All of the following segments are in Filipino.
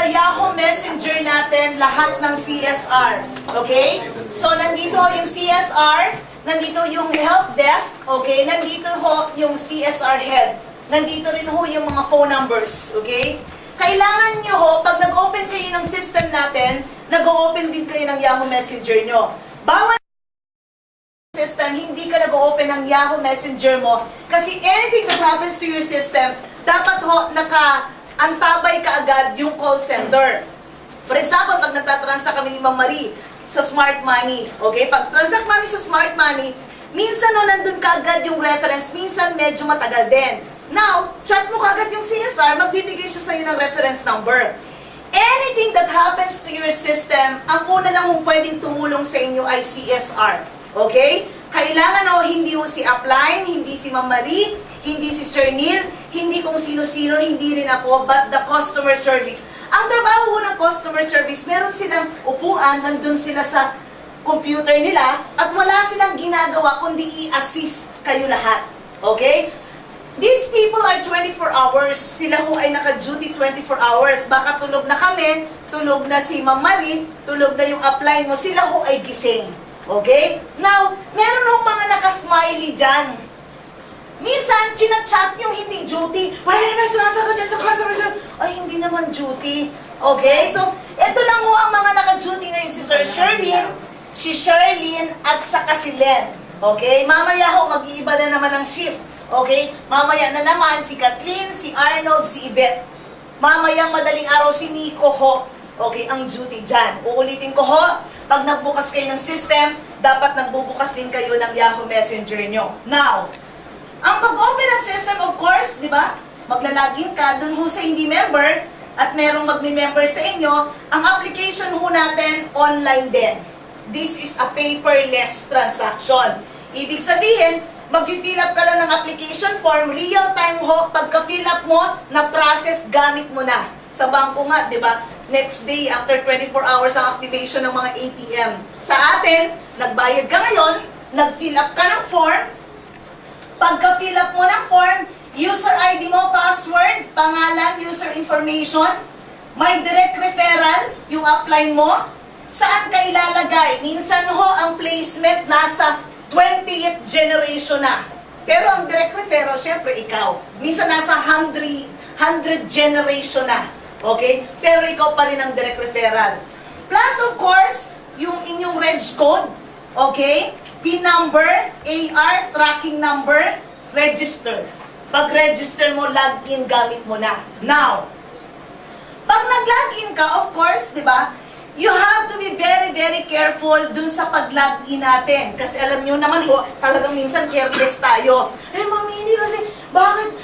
Yahoo Messenger natin lahat ng CSR. Okay? So, nandito yung CSR, nandito yung help desk, okay? Nandito ho yung CSR head. Nandito rin ho yung mga phone numbers, okay? Kailangan nyo ho, pag nag-open kayo ng system natin, nag-open din kayo ng Yahoo Messenger nyo. Bawal system, hindi ka nag-open ng Yahoo Messenger mo kasi anything that happens to your system, dapat ho, antabay ka agad yung call center. For example, pag nagtatransact kami ni Ma'am Marie sa Smart Money, okay? Pag transact namin sa Smart Money, minsan no, nandun ka agad yung reference, minsan medyo matagal din. Now, chat mo kagad yung CSR, magbibigay siya sa'yo ng reference number. Anything that happens to your system, ang una lang kung pwedeng tumulong sa inyo ay CSR. Okay? Kailangan o hindi mo si Upline, hindi si Ma'am Marie, hindi si Sir Neil, hindi kung sino-sino, hindi rin ako, but the customer service. Ang trabaho ng customer service, meron silang upuan, nandun sila sa computer nila, at wala silang ginagawa kundi i-assist kayo lahat. Okay? These people are 24 hours. Sila ho ay naka-duty 24 hours. Baka tulog na kami, tulog na si Ma'am Marie, tulog na yung upline mo, sila ho ay gising. Okay? Now, meron hong mga naka-smiley dyan. Minsan, chinachat yung hindi duty. Wala naman sumasagot dyan sa customer service. Ay, hindi naman duty. Okay? So, ito lang ho ang mga naka-duty ngayon. Si Sir Sherwin, si Sherlyn, at saka si Len. Okay? Mamaya ho, mag-iiba na naman ang shift. Okay? Mamaya na naman si Kathleen, si Arnold, si Yvette. Mamayang madaling araw si Nico ho. Okay, ang duty dyan. Uulitin ko ho, pag nagbukas kayo ng system, dapat nagbubukas din kayo ng Yahoo Messenger nyo. Now, ang pag-open ng system, of course, di ba? Maglalagin ka dun ho sa hindi member at merong magme-member sa inyo. Ang application ho natin, online din. This is a paperless transaction. Ibig sabihin, mag-fill up ka lang ng application form, real-time ho, pagka-fill up mo, na-process, gamit mo na. Sa bangko nga, di ba? Next day, after 24 hours ang activation ng mga ATM. Sa atin, nagbayad ka ngayon, nag-fill up ka ng form, pagka-fill up mo ng form, user ID mo, password, pangalan, user information, may direct referral, yung upline mo, saan ka ilalagay? Minsan ho, ang placement nasa 20th generation na. Pero ang direct referral, syempre, ikaw. Minsan nasa 100 generation na. Okay? Pero ikaw pa rin ang direct referral. Plus, of course, yung inyong reg code, okay? PIN number, AR, tracking number, register. Pag-register mo, login, gamit mo na. Now, pag nag-login ka, of course, di ba, you have to be very, very careful dun sa pag-login natin. Kasi alam nyo naman ho, talagang minsan careless tayo. Eh, mamili kasi, bakit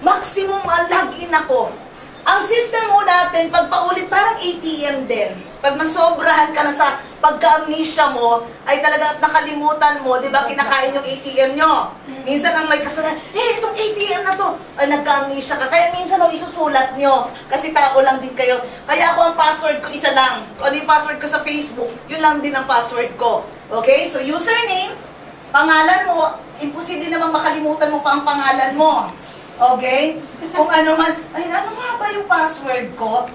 maximum ang login ako? Ang system mo natin, pag paulit, parang ATM din. Pag nasobrahan ka na sa pagka-amnesia mo, ay talaga nakalimutan mo, di ba, kinakain yung ATM nyo. Minsan ang may kasalanan, itong ATM na to, ay nagka-amnesia ka. Kaya minsan isusulat nyo, kasi tao lang din kayo. Kaya ako ang password ko isa lang. Ano yung password ko sa Facebook, yun lang din ang password ko. Okay, so username, pangalan mo, imposible namang makalimutan mo pa ang pangalan mo. Okay? Kung ano man, ay ano nga ba yung password ko?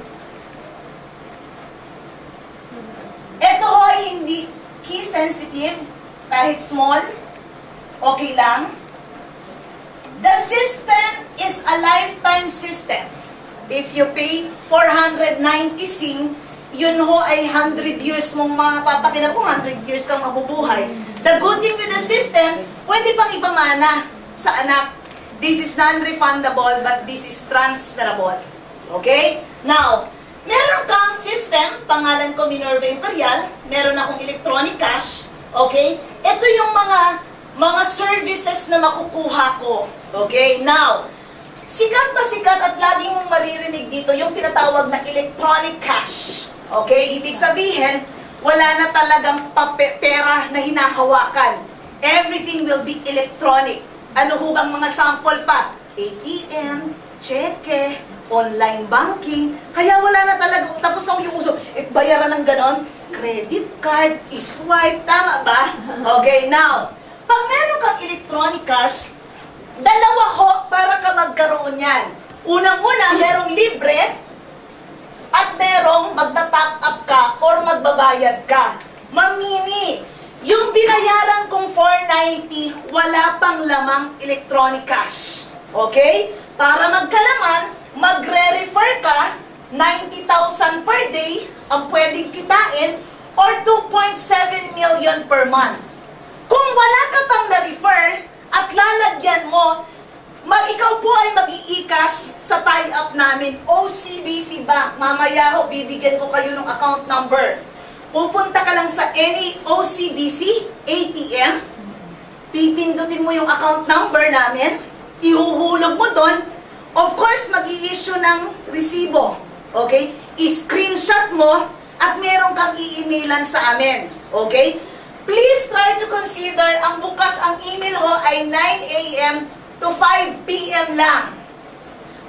Ito ho ay hindi key sensitive, kahit small, okay lang. The system is a lifetime system. If you pay 490 sing, yun ho ay 100 years mong mapapakilan kung 100 years kang mabubuhay. The good thing with the system, pwede pang ipamana sa anak. This is non-refundable, but this is transferable. Okay? Now, meron kang system, pangalan ko Minerva Imperial, meron akong electronic cash, okay? Ito yung mga services na makukuha ko. Okay? Now, sikat na sikat at lagi mong maririnig dito yung tinatawag na electronic cash. Okay? Ibig sabihin, wala na talagang pera na hinahawakan. Everything will be electronic. Ano ho bang mga sample pa? ATM, cheque, online banking. Kaya wala na talaga. Tapos na yung uso, bayaran ng ganon. Credit card, swipe, tama ba? Okay, now, pag meron kang electronic cash, dalawa ho para ka magkaroon yan. Unang-una, merong libre, at merong magta-top up ka or magbabayad ka. Mamini, yung binayaran kong 490, wala pang lamang electronic cash. Okay? Para magkalaman, magre-refer ka, 90,000 per day ang pwedeng kitain or 2.7 million per month. Kung wala ka pang na-refer at lalagyan mo, ikaw po ay mag-i-cash sa tie-up namin, OCBC Bank. Mamaya ho, bibigyan ko kayo ng account number. Pupunta ka lang sa any OCBC ATM, pipindutin mo yung account number namin, ihuhulog mo doon, of course, mag-i-issue ng resibo. Okay? I-screenshot mo at meron kang i-emailan sa amin. Okay? Please try to consider, ang bukas ang email ho ay 9 a.m. to 5 p.m. lang.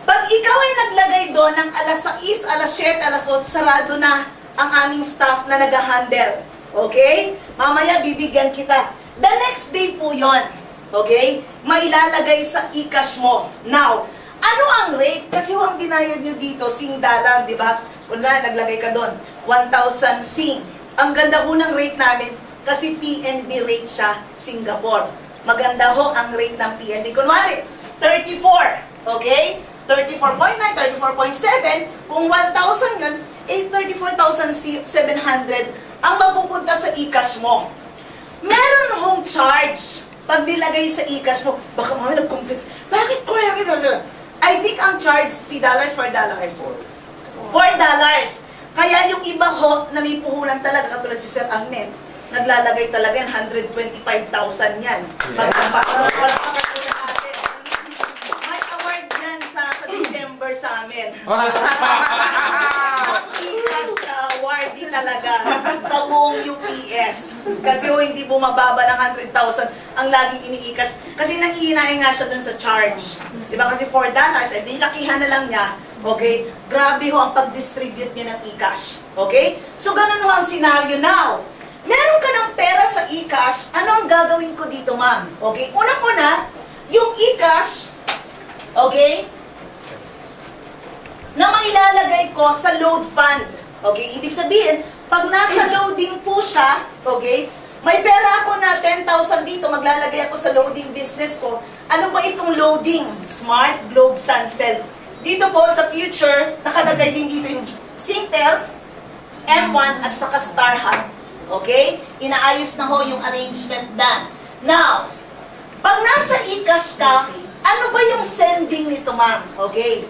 Pag ikaw ay naglagay doon ng alas 6, alas 7, alas 8, sarado na ang aming staff na nag-handle. Okay? Mamaya bibigyan kita. The next day po yon. Okay? Mailalagay sa e-cash mo. Now, ano ang rate? Kasi ang binayad nyo dito, $10, di ba? Kunwari, naglagay ka doon, 1,000 Sing. Ang ganda ho ng rate namin, kasi PNB rate siya, Singapore. Maganda ho ang rate ng PNB. Kunwari, 34. Okay? 34.9, 34.7. Kung 1,000 yun, 34,700 ang mapupunta sa e-cash mo. Meron hong charge pag nilagay sa e-cash mo. Baka mami nag-compute. Bakit ko yan? I think ang charge $3, $4. $4. Kaya yung iba ho, na may puhunan talaga, katulad si Sir Agnet, naglalagay talaga yan, 125,000 yan. Magpapasok ko lang katulad natin. May award yan sa December sa amin. E-cash awardee talaga sa buong UPS. Kasi hindi bumababa ng 100,000 ang laging ini-e-cash. Kasi nangihinay nga siya dun sa charge. Diba? Kasi $4, di lakihan na lang niya. Okay? Grabe ho ang pag-distribute niya ng e-cash. Okay? So, ganun ho ang scenario now. Meron ka ng pera sa e-cash, ano ang gagawin ko dito, ma'am? Okay? Unang-una, yung e-cash, okay, na mailalagay ko sa load fund. Okay? Ibig sabihin, pag nasa loading po siya, okay, may pera ako na 10,000 dito, maglalagay ako sa loading business ko. Ano ba itong loading? Smart Globe Suncell. Dito po sa future, nakalagay din dito yung Singtel, M1 at saka StarHub. Okay? Inaayos na ho yung arrangement na. Now, pag nasa e-cash ka, ano ba yung sending nito, ma'am? Okay?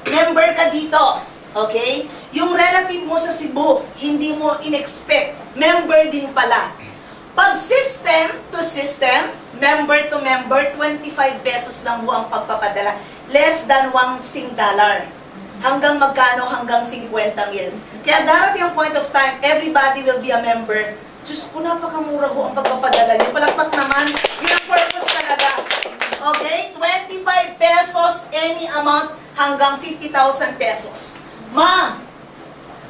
Member ka dito. Okay? Yung relative mo sa Cebu, hindi mo in-expect. Member din pala. Pag system to system, member to member, 25 pesos lang ho ang pagpapadala. Less than $1 dollar. Hanggang magkano? Hanggang 50 mil. Kaya darating ang point of time, everybody will be a member. Diyos ko, napakamura ho ang pagpapadala niyo. Palakpak naman, yun ang purpose talaga. Okay? 25 pesos, any amount, hanggang 50,000 pesos. Ma'am,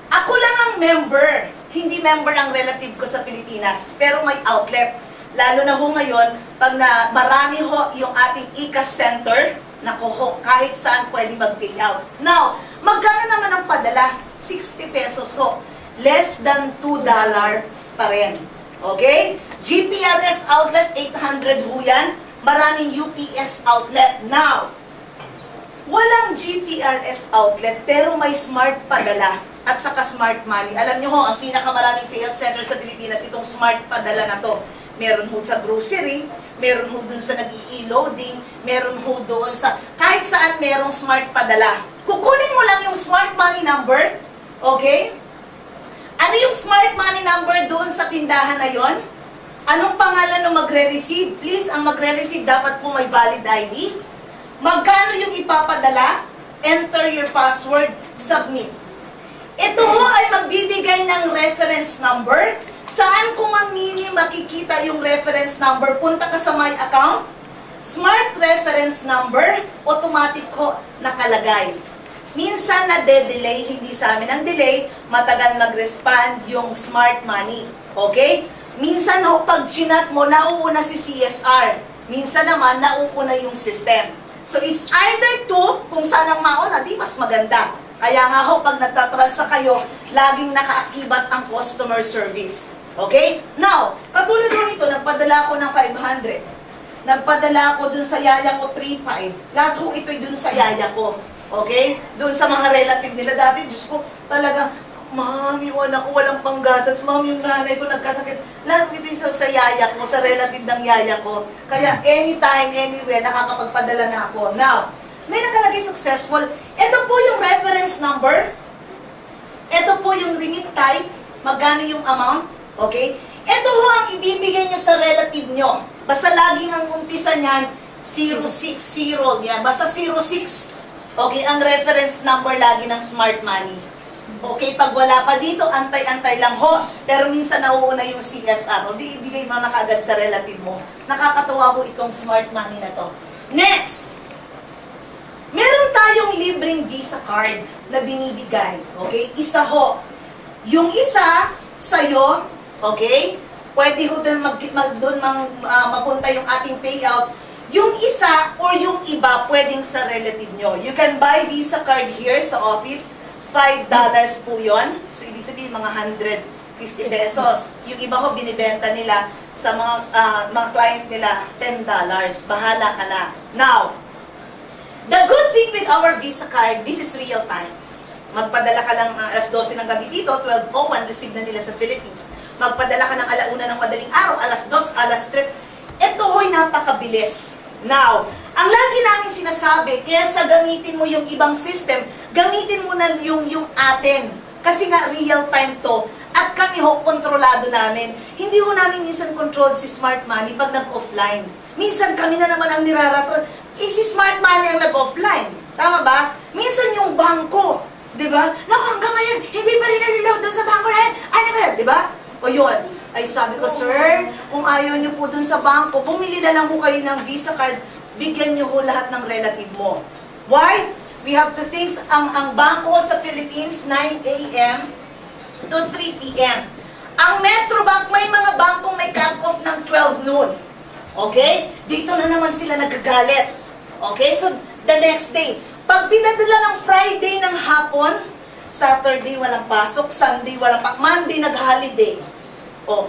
ako lang ang member. Hindi member ang relative ko sa Pilipinas, pero may outlet. Lalo na ho ngayon, pag na marami ho yung ating e-cash center, naku ho, kahit saan pwede mag-payout. Now, magkano naman ang padala? 60 pesos ho. Less than $2 pa rin. Okay? GPRS outlet, 800 ho yan. Maraming UPS outlet. Now, walang GPRS outlet, pero may smart padala at saka smart money. Alam nyo ho, ang pinakamaraming payout center sa Pilipinas, itong smart padala na to. Meron ho sa grocery, meron ho dun sa nag-i-loading, meron ho doon sa, kahit saan merong smart padala. Kukunin mo lang yung smart money number, okay? Ano yung smart money number doon sa tindahan na yon? Anong pangalan ng magre-receive? Please, ang magre-receive dapat po may valid ID. Magkano yung ipapadala? Enter your password, submit. Ito ho ay magbibigay ng reference number. Saan ko mamili makikita yung reference number? Punta ka sa my account. Smart reference number, automatic ko nakalagay. Minsan na-delay, hindi sa amin ang delay, matagal mag-respond yung smart money. Okay? Minsan ho, pag chinat mo, nauuna si CSR. Minsan naman, nauuna yung system. So it's either two, kung saan ang mauna, di mas maganda. Kaya nga ho, pag nagtatransa kayo, laging nakaakibat ang customer service. Okay? Now, katulad ko nito, nagpadala ko ng 500. Nagpadala ko dun sa yaya ko 3.5. Lahat ho ito'y dun sa yaya ko. Okay? Dun sa mga relative nila. Dati, Diyos ko, talagang, Mami, wala ko, walang panggatas. Mami, yung nanay ko nagkasakit. Lahat ito'y sa yaya ko, sa relative ng yaya ko. Kaya, anytime, anywhere, nakakapagpadala na ako. Now, may nakalagay successful. Ito po yung reference number. Ito po yung remit type. Magkano yung amount. Okay? Ito ho ang ibibigay nyo sa relative nyo. Basta laging ang umpisa niyan, 060. Yan. Basta 06. Okay? Ang reference number lagi ng Smart Money. Okay? Pag wala pa dito, antay-antay lang ho. Pero minsan nauuna yung CSR. O di ibigay mo na kaagad sa relative mo. Nakakatuwa ho itong Smart Money na to. Next! Meron tayong libreng Visa card na binibigay. Okay? Isa ho. Yung isa, sa'yo, okay? Pwede ho doon mapunta yung ating payout. Yung isa or yung iba, pwedeng sa relative nyo. You can buy Visa card here sa office. $5 po yun. So, ibig sabihin, mga 150 pesos. Yung iba ho, binibenta nila sa mga client nila, $10. Bahala ka na. Now, the good thing with our Visa card, this is real time. Magpadala ka ng alas 12 ng gabi dito, 12:01, receive na nila sa Philippines. Magpadala ka ng alauna ng madaling araw, alas 2, alas 3. Ito ho'y napakabilis. Now, ang lagi namin sinasabi, kesa gamitin mo yung ibang system, gamitin mo na yung atin. Kasi nga real time to. At kami ho, kontrolado namin. Hindi ho namin minsan control si Smart Money pag nag-offline. Minsan kami na naman ang niraraton. Si Smart Money ang nag-offline. Tama ba? Minsan yung bangko. Diba? Naku, hanggang ngayon, hindi pa rin naliload doon sa bangko na yan. Ano ba? Diba? O yun. Ay sabi ko, sir, kung ayaw nyo po doon sa bangko, bumili na lang po kayo ng Visa card, bigyan nyo po lahat ng relative mo. Why? We have to think, ang bangko sa Philippines, 9 a.m. to 3 p.m. Ang Metrobank, may mga bangkong may cut-off ng 12 noon. Okay? Dito na naman sila nagagalit. Okay? So, the next day, pag pinadala ng Friday ng hapon, Saturday walang pasok, Sunday walang pasok, Monday nag-holiday. O,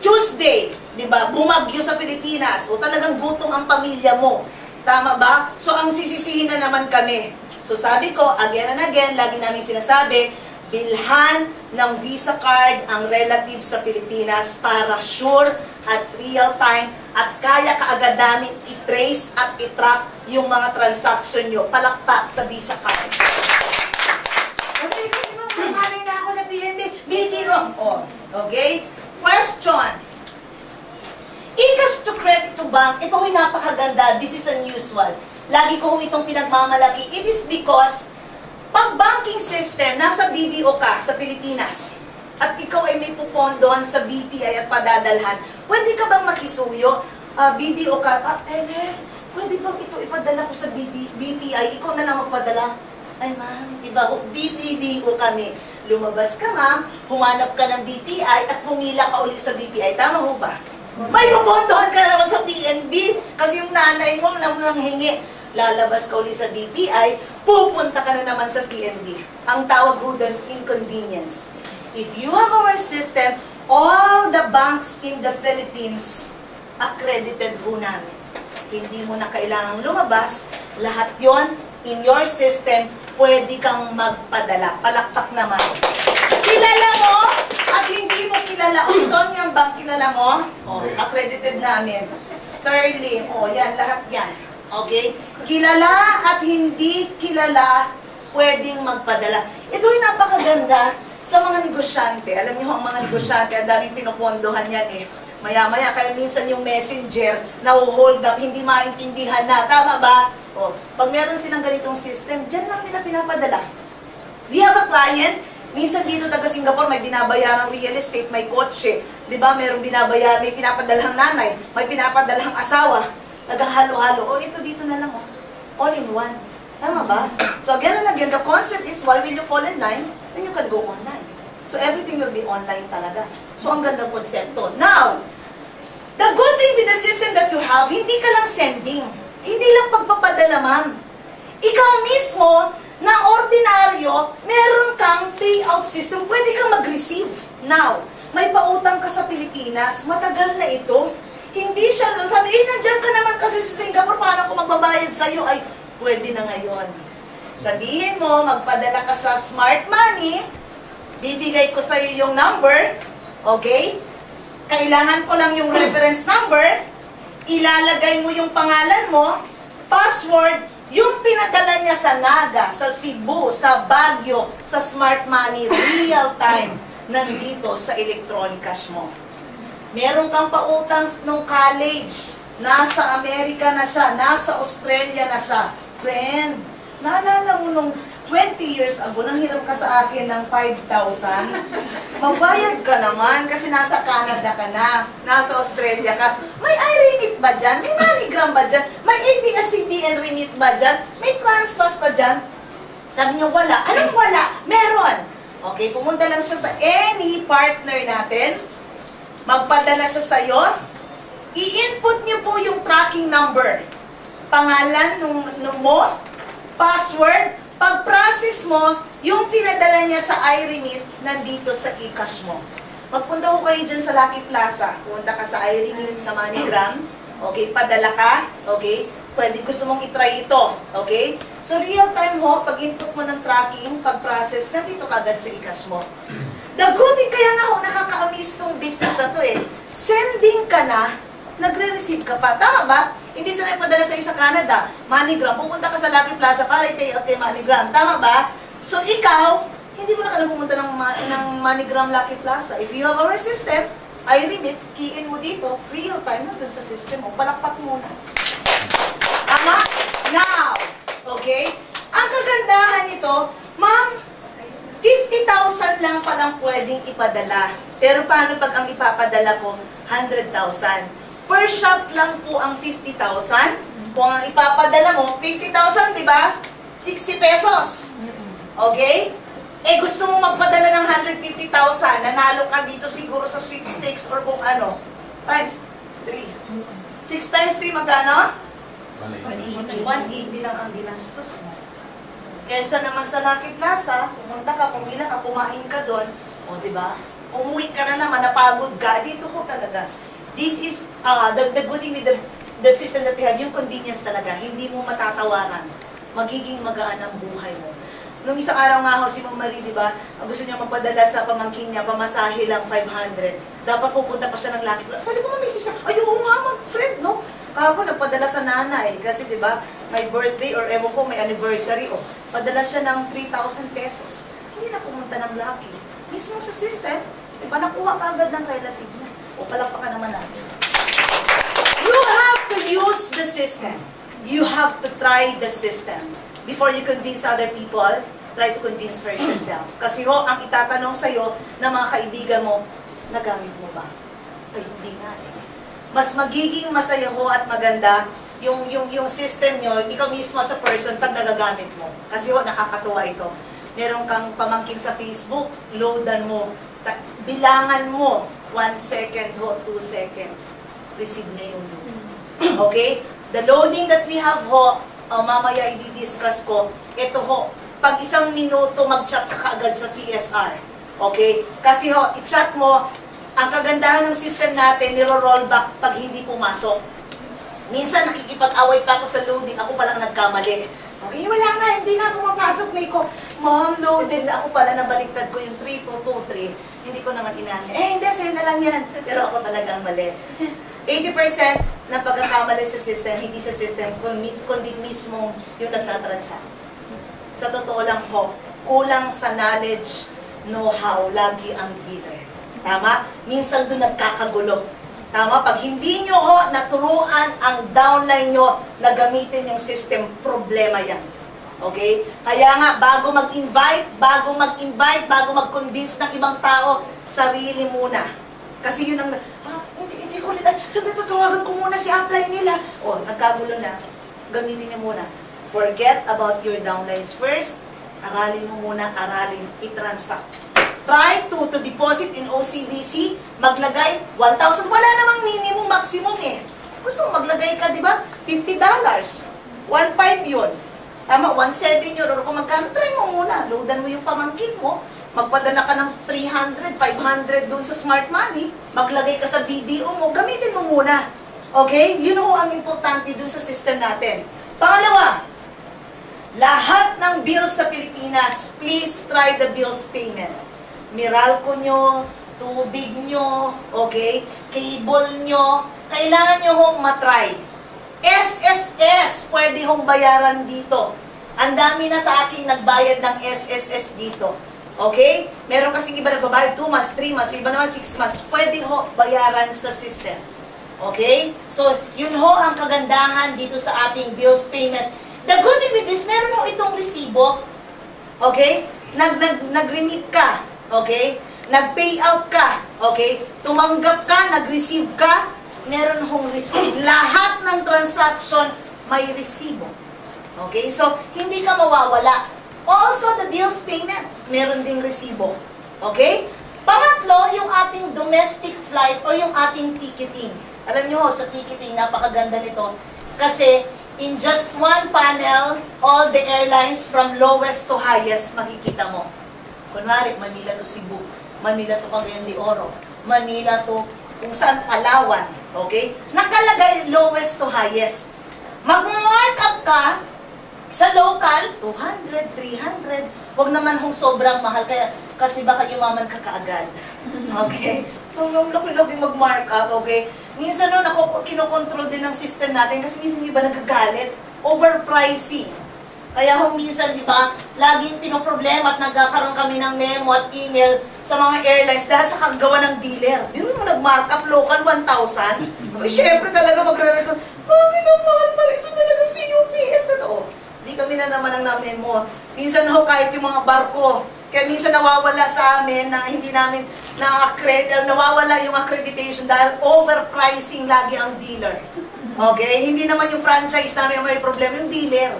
Tuesday, di ba, bumagyo sa Pilipinas, o talagang gutom ang pamilya mo. Tama ba? So, ang sisisihin na naman kami. So, sabi ko, again and again, lagi namin sinasabi, bilhan ng Visa card ang relative sa Pilipinas para sure at real time at kaya kaagad namin i-trace at i-track yung mga transaction nyo. Palakpak sa Visa card. Kasi masanay na ako sa PNB, BGO. Oh, okay? Question. E-cash to credit to bank, ito ay napakaganda. This is unusual. Lagi ko itong pinagmamalaki. It is because pag banking system, nasa BDO ka sa Pilipinas, at ikaw ay may pupondohan sa BPI at padadalhan, pwede ka bang makisuyo? BDO ka, pwede bang ito ipadala ko sa BPI? Ikaw na lang magpadala. Ay ma'am, iba ho, BPDO kami. Lumabas ka ma'am, humanap ka ng BPI at pumila ka ulit sa BPI. Tama ho ba? May pupondohan ka na naman sa PNB kasi yung nanay mo nang hingi. Lalabas ka ulit sa BPI, pupunta ka na naman sa PNB. Ang tawag ho doon, inconvenience. If you have our system, all the banks in the Philippines, accredited ho namin. Hindi mo na kailangang lumabas. Lahat yon in your system, pwede kang magpadala. Palakpak naman. Kilala mo at hindi mo kilala. O, doon yung bank kilala mo. O, accredited namin. Sterling. O, yan, lahat yan. Okay? Kilala at hindi kilala, pwedeng magpadala. Ito ay napakaganda sa mga negosyante. Alam niyo ang mga negosyante, ang daming pinupondohan yan eh. Maya-maya, kaya minsan yung messenger na-hold up, hindi maintindihan na. Tama ba? O, pag meron silang ganitong system, dyan lang nila pinapadala. We have a client, minsan dito taga Singapore, may binabayarang real estate, may kotse. Diba? Merong binabayar, may pinapadalhang nanay, may pinapadalhang asawa. Naghahalo-halo. O, ito dito na lang. All in one. Tama ba? So, again and again, the concept is why will you fall in line? Then you can go online. So, everything will be online talaga. So, ang gandang konsepto. Now, the good thing with the system that you have, hindi ka lang sending. Hindi lang pagpapadala, ma'am. Ikaw mismo, na ordinaryo, meron kang payout system, pwede kang mag-receive. Now, may pautang ka sa Pilipinas, matagal na ito. Hindi siya, sabi, nandiyan ka naman kasi sa Singapore, paano ko magbabayad sa'yo? Ay, pwede na ngayon. Sabihin mo, magpadala ka sa Smart Money, bibigay ko sa'yo yung number, okay? Kailangan ko lang yung reference number, ilalagay mo yung pangalan mo, password, yung pinadala niya sa Naga, sa Cebu, sa Baguio, sa Smart Money, real time, nandito sa electronic cash mo. Meron kang pautang nung college, nasa Amerika na siya, nasa Australia na siya. Friend, naalala mo nung 20 years ago, nang hiram ka sa akin ng 5,000, magbayad ka naman kasi nasa Canada ka na, nasa Australia ka. May iRemit ba dyan? May MoneyGram ba dyan? May ABS-CBN remit ba dyan? May Transfast ba dyan? Sabi niya, wala. Anong wala? Meron. Okay, pumunta lang siya sa any partner natin, magpadala siya sa'yo, i-input niyo po yung tracking number, pangalan nung mo, password, pag-process mo, yung pinadala niya sa iRemit, nandito sa eCash mo. Magpunta ko kayo dyan sa Lucky Plaza. Punta ka sa iRemit, sa MoneyGram. Okay, padala ka. Okay, pwede gusto mong itry ito. Okay? So, real time ho, pag-input mo ng tracking, pag-process, nandito ka agad sa eCash mo. The good thing, kaya nga ho, nakaka-amaze tong business na to eh. Sending ka na, nagre-receive ka pa. Tama ba? Imbis na nagpadala sa sa Canada, MoneyGram, pupunta ka sa Lucky Plaza para i-pay out kay MoneyGram. Tama ba? So ikaw, hindi mo na kailangan pumunta ng MoneyGram Lucky Plaza. If you have our system, iRemit, key in mo dito, real time na dun sa system mo. Palakpak muna. Tama? Now, okay? Ang kagandahan nito, ma'am, 50,000 lang palang pwedeng ipadala. Pero paano pag ang ipapadala ko, 100,000? Per shot lang po ang 50,000. Kung ang ipapadala mo, 50,000, di ba? 60 pesos. Okay? Eh, gusto mo magpadala ng 150,000, nanalo ka dito siguro sa sweepstakes or kung ano. Times 3. 6 times 3, magkano? 180 lang ang ginastos mo. Kesa naman sa Lucky Plaza, pumunta ka, pumila ka, kumain ka doon, o di ba? Umuwi ka na naman, napagod ka, dito ko talaga. This is the good thing with the system that we have, yung convenience talaga, hindi mo matatawaran. Magiging magaan ang buhay mo. Nung isang araw nga ako, si Ma'am Marie, di ba, gusto niya magpadala sa pamangkin niya, pamasahe lang 500. Dapat pupunta pa siya ng Lucky Plaza. Sabi ko, Ma'am, ay, oo nga, Ma'am, friend, no? Kahapon, nagpadala sa nanay. Kasi, di ba, may birthday or ewan ko, may anniversary. O, padala siya ng 3,000 pesos. Hindi na pumunta ng Lucky. Mismo sa system, di ba, nakuha ka agad ng relative niya. O, palakpakan naman natin. You have to use the system. You have to try the system. Before you convince other people, try to convince first yourself. Kasi ho, ang itatanong sa'yo ng mga kaibigan mo, nagamit mo ba? Ay, hindi nga eh. Mas magiging masaya ho at maganda yung system nyo, ikaw mismo sa person, pag nagagamit mo. Kasi ho, nakakatuwa ito. Meron kang pamangking sa Facebook, loadan mo, bilangan mo, 1 second ho, 2 seconds, receive na yung load. Okay? The loading that we have ho, mamaya i-discuss ko, ito ho, pag 1 minuto mag-chat ka kaagad sa CSR. Okay? Kasi ho, i-chat mo, ang kagandahan ng system natin, niro-roll back pag hindi pumasok. Minsan nakikipag-away pa ako sa loading, ako palang nagkamali. Okay, wala nga, hindi na pumapasok, Nico. Ma'am, loaded na ako pala, nabaliktad ko yung 3223. Hindi ko naman inanyan. Hindi, sa'yo na lang yan. Pero ako talaga ang mali. 80% ng pagkakamali sa system, hindi sa system, kundi mismo yung nagtatransact. Sa totoo lang ho, kulang sa knowledge, know-how, lagi ang dealer. Tama? Minsan doon nagkakagulo. Tama? Pag hindi nyo ho naturuan ang downline nyo na gamitin yung system, problema yan. Okay? Kaya nga, bago mag-invite, bago mag-convince ng ibang tao, sarili muna. Kasi yun ang, hindi ko nila, so natutuwagan ko muna si upline nila. O, nagkagulo na. Gamitin niya muna. Forget about your downlines first. Aralin mo muna, i-transact. Try to deposit in OCBC, maglagay 1,000. Wala namang minimum, maximum eh. Gusto mo maglagay ka, di ba? $50. 1,500 yun. Tama, 1.7 yun, or kung magkano, try mo muna. Loadan mo yung pamangkin mo, magpadala ka ng 300, 500 doon sa smart money, maglagay ka sa BDO mo, gamitin mo muna. Okay? Yun ho ang importante doon sa system natin. Pangalawa, lahat ng bills sa Pilipinas, please try the bills payment. Meralco nyo, tubig nyo, okay? Cable nyo, kailangan nyo hong matry. SSS, pwede hong bayaran dito. Ang dami na sa aking nagbayad ng SSS dito. Okay? Meron kasing iba nagbabayad 2 months, 3 months, iba naman 6 months. Pwede ho bayaran sa system. Okay? So, yun ho ang kagandahan dito sa ating bills payment. The good thing with this, meron ho itong resibo. Okay? Nag-remit ka. Okay? Nag-payout ka. Okay? Tumanggap ka, nag-receive ka, meron hong receipt. Lahat ng transaction may resibo. Okay? So, hindi ka mawawala. Also, the bills payment, meron ding resibo. Okay? Pangatlo, yung ating domestic flight or yung ating ticketing. Alam nyo, sa ticketing, napakaganda nito. Kasi, in just one panel, all the airlines from lowest to highest, makikita mo. Kunwari, Manila to Cebu, Manila to Cagayan de Oro, Manila to kung saan Palawan. Okay? Nakalagay lowest to highest. Mag-mark up ka sa local, 200, 300. Huwag naman hong sobrang mahal kaya kasi baka yumaman ka kaagad. Okay? So, laki-laki mag-mark up, okay? Minsan no, kinokontrol din ng system natin kasi minsan yung iba nagagalit. Overpricing. Kaya hong minsan, di ba, laging pinoproblema at nagkakaroon kami ng memo at email sa mga airlines dahil sa kagawa ng dealer. Biro mo nag-mark up local 1,000. Siyempre talaga magre-record, mami na mahal pala ito talaga si UPS na to. Hindi kami na naman ang na-memo. Minsan ho, kahit yung mga barko, kaya minsan nawawala sa amin na hindi namin nawawala yung accreditation dahil overpricing lagi ang dealer. Okay? Hindi naman yung franchise namin may problema, yung dealer.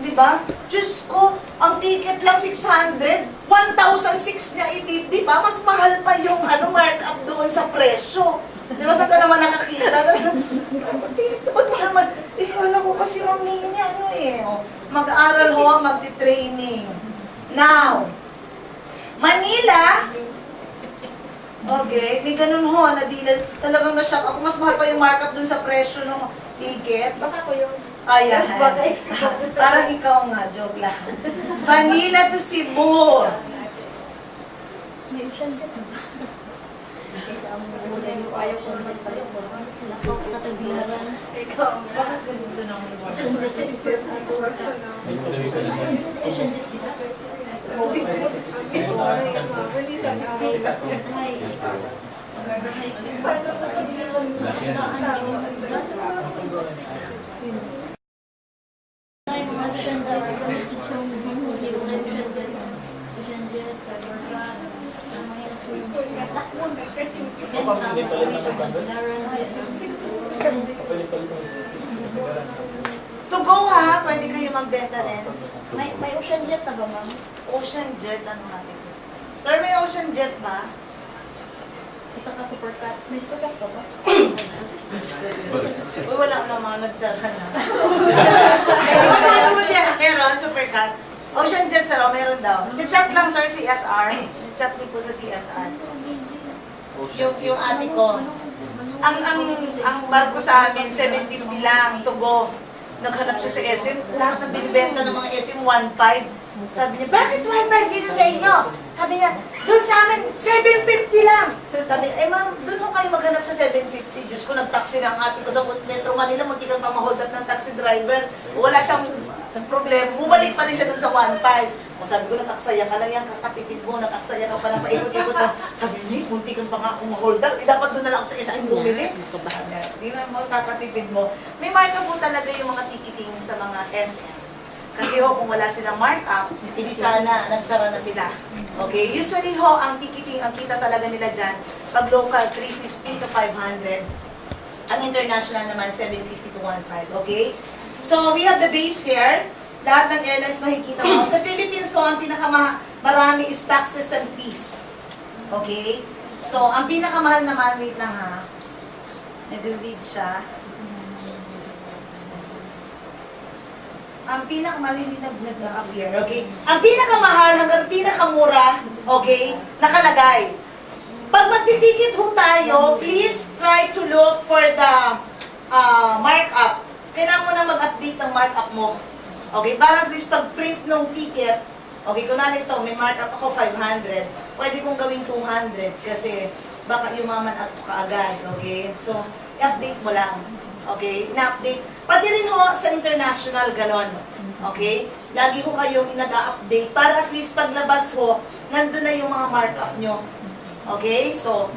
Di ba? Diyos ko, ang ticket lang 600, 1,006 niya di ba? Mas mahal pa yung markup doon sa presyo. Di ba? Saan ka naman nakakita? Ba't mahal? Alam ko kasi mamini, mag-aaral ho, magti-training. Now, Manila, okay, may ganun ho, na dealer, talagang na-shock ako, mas mahal pa yung markup doon sa presyo ng ticket. Baka ko yun. Ayan. Parang ikaw nga, joke lang. Manila to Cebu. May ocean jet ba? Ayaw ko naman sa'yo. Nakatabilaran. Ikaw nga. Bakit ganito nang Ocean jet. Ocean jet ba? To go ha, pwede kayo magbenta rin. May ocean jet na ba, ma'am? Ocean jet, ano natin? Sir, may ocean jet ba? At saka supercat. May supercat pa ba? Uy, wala ka naman, nagsara na. Masabi mo niya, meron, supercat. Ocean jet, sir, meron daw. Chat lang, sir, CSR. Chat din po sa CSR. Yung ate ko. Ang barko sa amin, 750 lang, to go. Naghanap siya sa SM, lahat ng binibenta ng mga SM 1.5. Sabi niya, bakit 1.5 dito sa inyo? Sabi niya, doon sa amin, 750 lang. Sabi niya, ma'am, doon ho kayo maghanap sa 750. Diyos ko, nag-taxi ng ate ko sa Metro Manila, munti kang pa ma-hold up ng taxi driver. Wala siyang problema. Bumalik pa rin siya doon sa 1.5. O sabi ko, nakaksaya ka lang yan, kakatipid mo, nakaksaya ka pa ng paikot-ikot. Sabi niya, munti kang pa nga akong ma-hold up. Dapat doon na lang ako sa isang bumili. Hindi na mo, kakatipid mo. May marka po talaga yung mga ticketing sa mga SM. Kasi ho, kung wala silang markup, hindi sana, nagsara na sila. Okay? Usually ho, ang ticketing, ang kita talaga nila dyan, pag local, 350 to 500. Ang international naman, 750 to 1.5. Okay? So, we have the base fare. Lahat ng airlines makikita mo. Sa Philippines, so, ang pinakamarami is taxes and fees. Okay? So, ang pinakamahal naman, wait lang ha. Nag-read siya. Ang pinakamahal hindi nag-appear, okay? Ang pinakamahal hanggang pinakamura, okay, nakalagay. Pag magtitikit ho tayo, please try to look for the markup. Kailangan mo na mag-update ng markup mo. Okay, para at least pag-print ng ticket, okay, kunwari ito, may markup ako 500, pwede kong gawing 200 kasi baka yumaman at kaagad, okay? So, i-update mo lang. Okay, ina-update. Pati rin ho sa international ganon. Okay? Lagi ho kayong nag-update para at least paglabas ho, nandun na yung mga markup nyo. Okay? So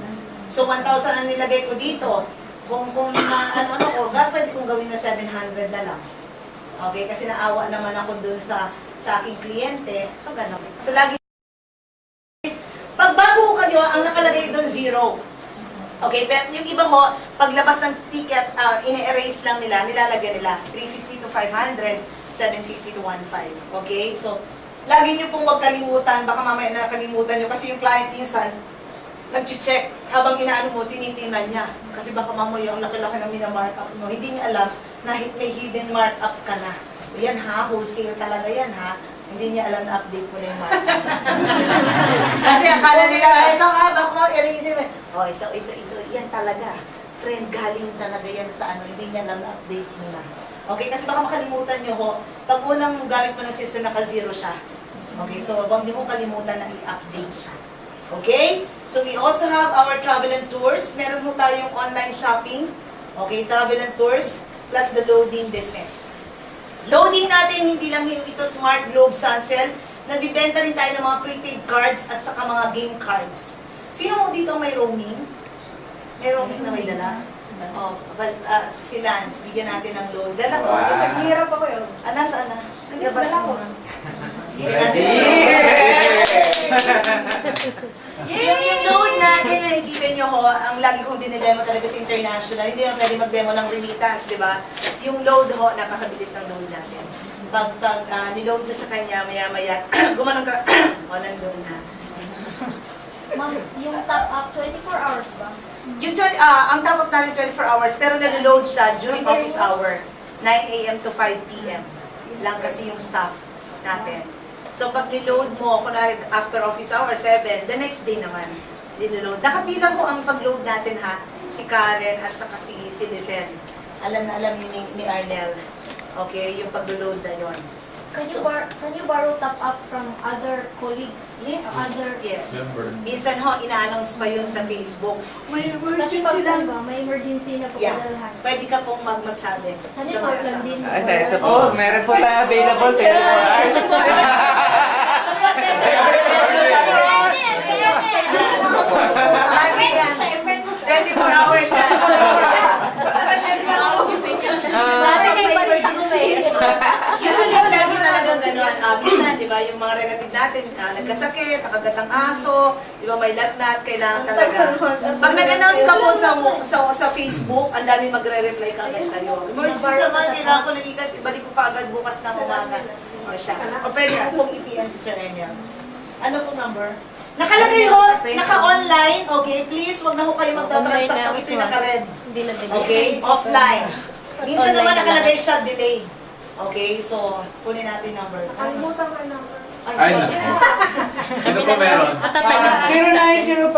1,000 ang nilagay ko dito. Kung ano ko, pwede kong gawin na 700 na lang. Okay? Kasi naawa naman ako dun sa aking kliyente. So, ganon. So, lagi pag bago kayo, ang nakalagay doon 0. Okay, pero yung iba ho, paglabas ng ticket, ine-erase lang nila, nilalagyan nila 350 to 500, 750 to 15. Okay, so lagi nyo pong wag kalimutan, baka mamaya nakalimutan nyo kasi yung client minsan, nag-check habang inaano mo, tinitingnan niya. Kasi baka mamaya ang laki-laki na minamarkup mo, hindi niya alam na may hidden markup ka na. Yan ha, wholesale talaga yan ha. Hindi niya alam na update mo na yung markup. Kasi akala nila, ito ha, baka mo, i-erase mo. Oh, ito, yan talaga. Friend, galing talaga yan sa ano, hindi niya alam na update mo na. Okay, kasi baka makalimutan nyo ho, pag unang gamit mo ng system, naka-0 siya. Okay, so wag niyo ho kalimutan na i-update siya. Okay? So we also have our travel and tours. Meron ho tayong online shopping. Okay, travel and tours, plus the loading business. Loading natin, hindi lang ito Smart Globe Sunsel. Nagbibenta rin tayo ng mga prepaid cards at saka mga game cards. Sino mo dito may roaming? May roaming na may dala? Oh, si Lance, bigyan natin ng load. Dala ko. Wow. Naghihirap ako yun. Nasaan na? Naglabas Dala ko. mo. Yung load natin, makikita nyo ho, ang lagi kong dinedemo talaga sa international, hindi na pwede mag-demo ng remittance, di ba? Yung load ho, napakabilis ng load natin. Pag niload mo sa kanya, maya-maya, gumanon ka, o, nandun na. Ma'am, yung top up, 24 hours ba? Usually, ang top up natin 24 hours, pero nag-load siya during office hour, 9 a.m. to 5 p.m. Lang kasi yung staff natin. So, pag niload mo, kunwari after office hour, 7, the next day naman, niload. Nakapilang ko ang pag-load natin ha, si Karen at saka si Lizen. Alam na alam ni Arnel. Okay, yung pag-load na yon. Can you borrow top up from other colleagues? Yes. Other... Yes. Member. Minsan ho, ina-announce pa yun sa Facebook. May Kasi emergency pag lang. may emergency na po Yeah. kadalahan. Pwede ka pong magsabi. Sa sa mga Portland din. Ito po, meron po tayo available 24 hours. Lagi yan. 24 hours siya. Usually, lagi talagang gano'n. Minsan, di ba, yung mga relative natin, nagkasakit, nakagat ang aso, di ba, may lagnat, kailangan talaga. Pag nag-announce ka po sa Facebook, ang dami magre-reply ka agad sa'yo. Emergency naman, kailangan ko nag-ikas, ibalik ko pa agad bukas na umaga. O siya. O pwede ko pong i-PM si Sir Enya. Ano pong number? Nakalagay ho, naka-online, okay? Please, wag na ho kayo magta-transact pag ito'y naka-red. Okay? Offline. Minsan naman nakalagay siya delayed. Okay, so kunin natin number. Nakalimutan ko yung number. Ay, naku. Sino po meron? 0905.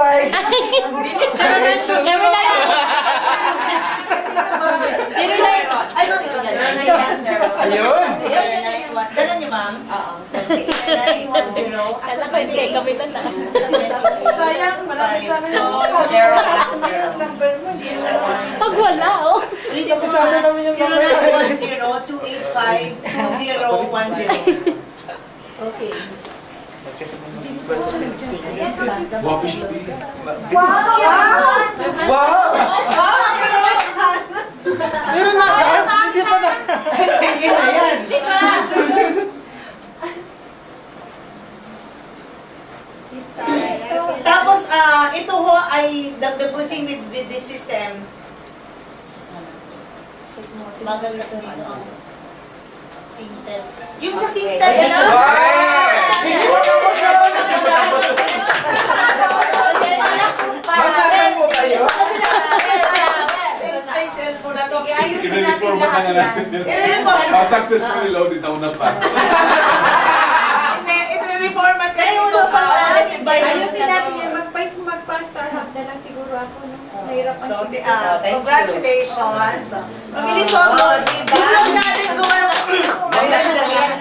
Ay, ma'am, ito na. Ayun! Dala niyo, ma'am? Oo. 0910. Kala ko hindi kayo kapitan na. Sayang, malapit sa amin. Number mo. Pag wala, oh. Read yung Sana namin yung number. 0910-285-2010. Okay. Wapish. Wow! Meron na agad? Hindi pa na. Ayan! Tapos, ito ho ay the good thing with this system. Magal na sa dito ang Singtel. Yung sa Singtel, Matasan mo kayo? Kasi cellphone na to. Kaya ayusin natin I-reformat na lahat nga yan. natin. I-reformat. Successfully loaded ako na pa. I-reformat kasi Kaya ito ulo pa pa. ayusin Virus na natin to. yan. Mag-Star Hub na lang siguro ako. No? Nahirapan So, ko. congratulations. Mabilis mo ako. I-upload natin kung ano.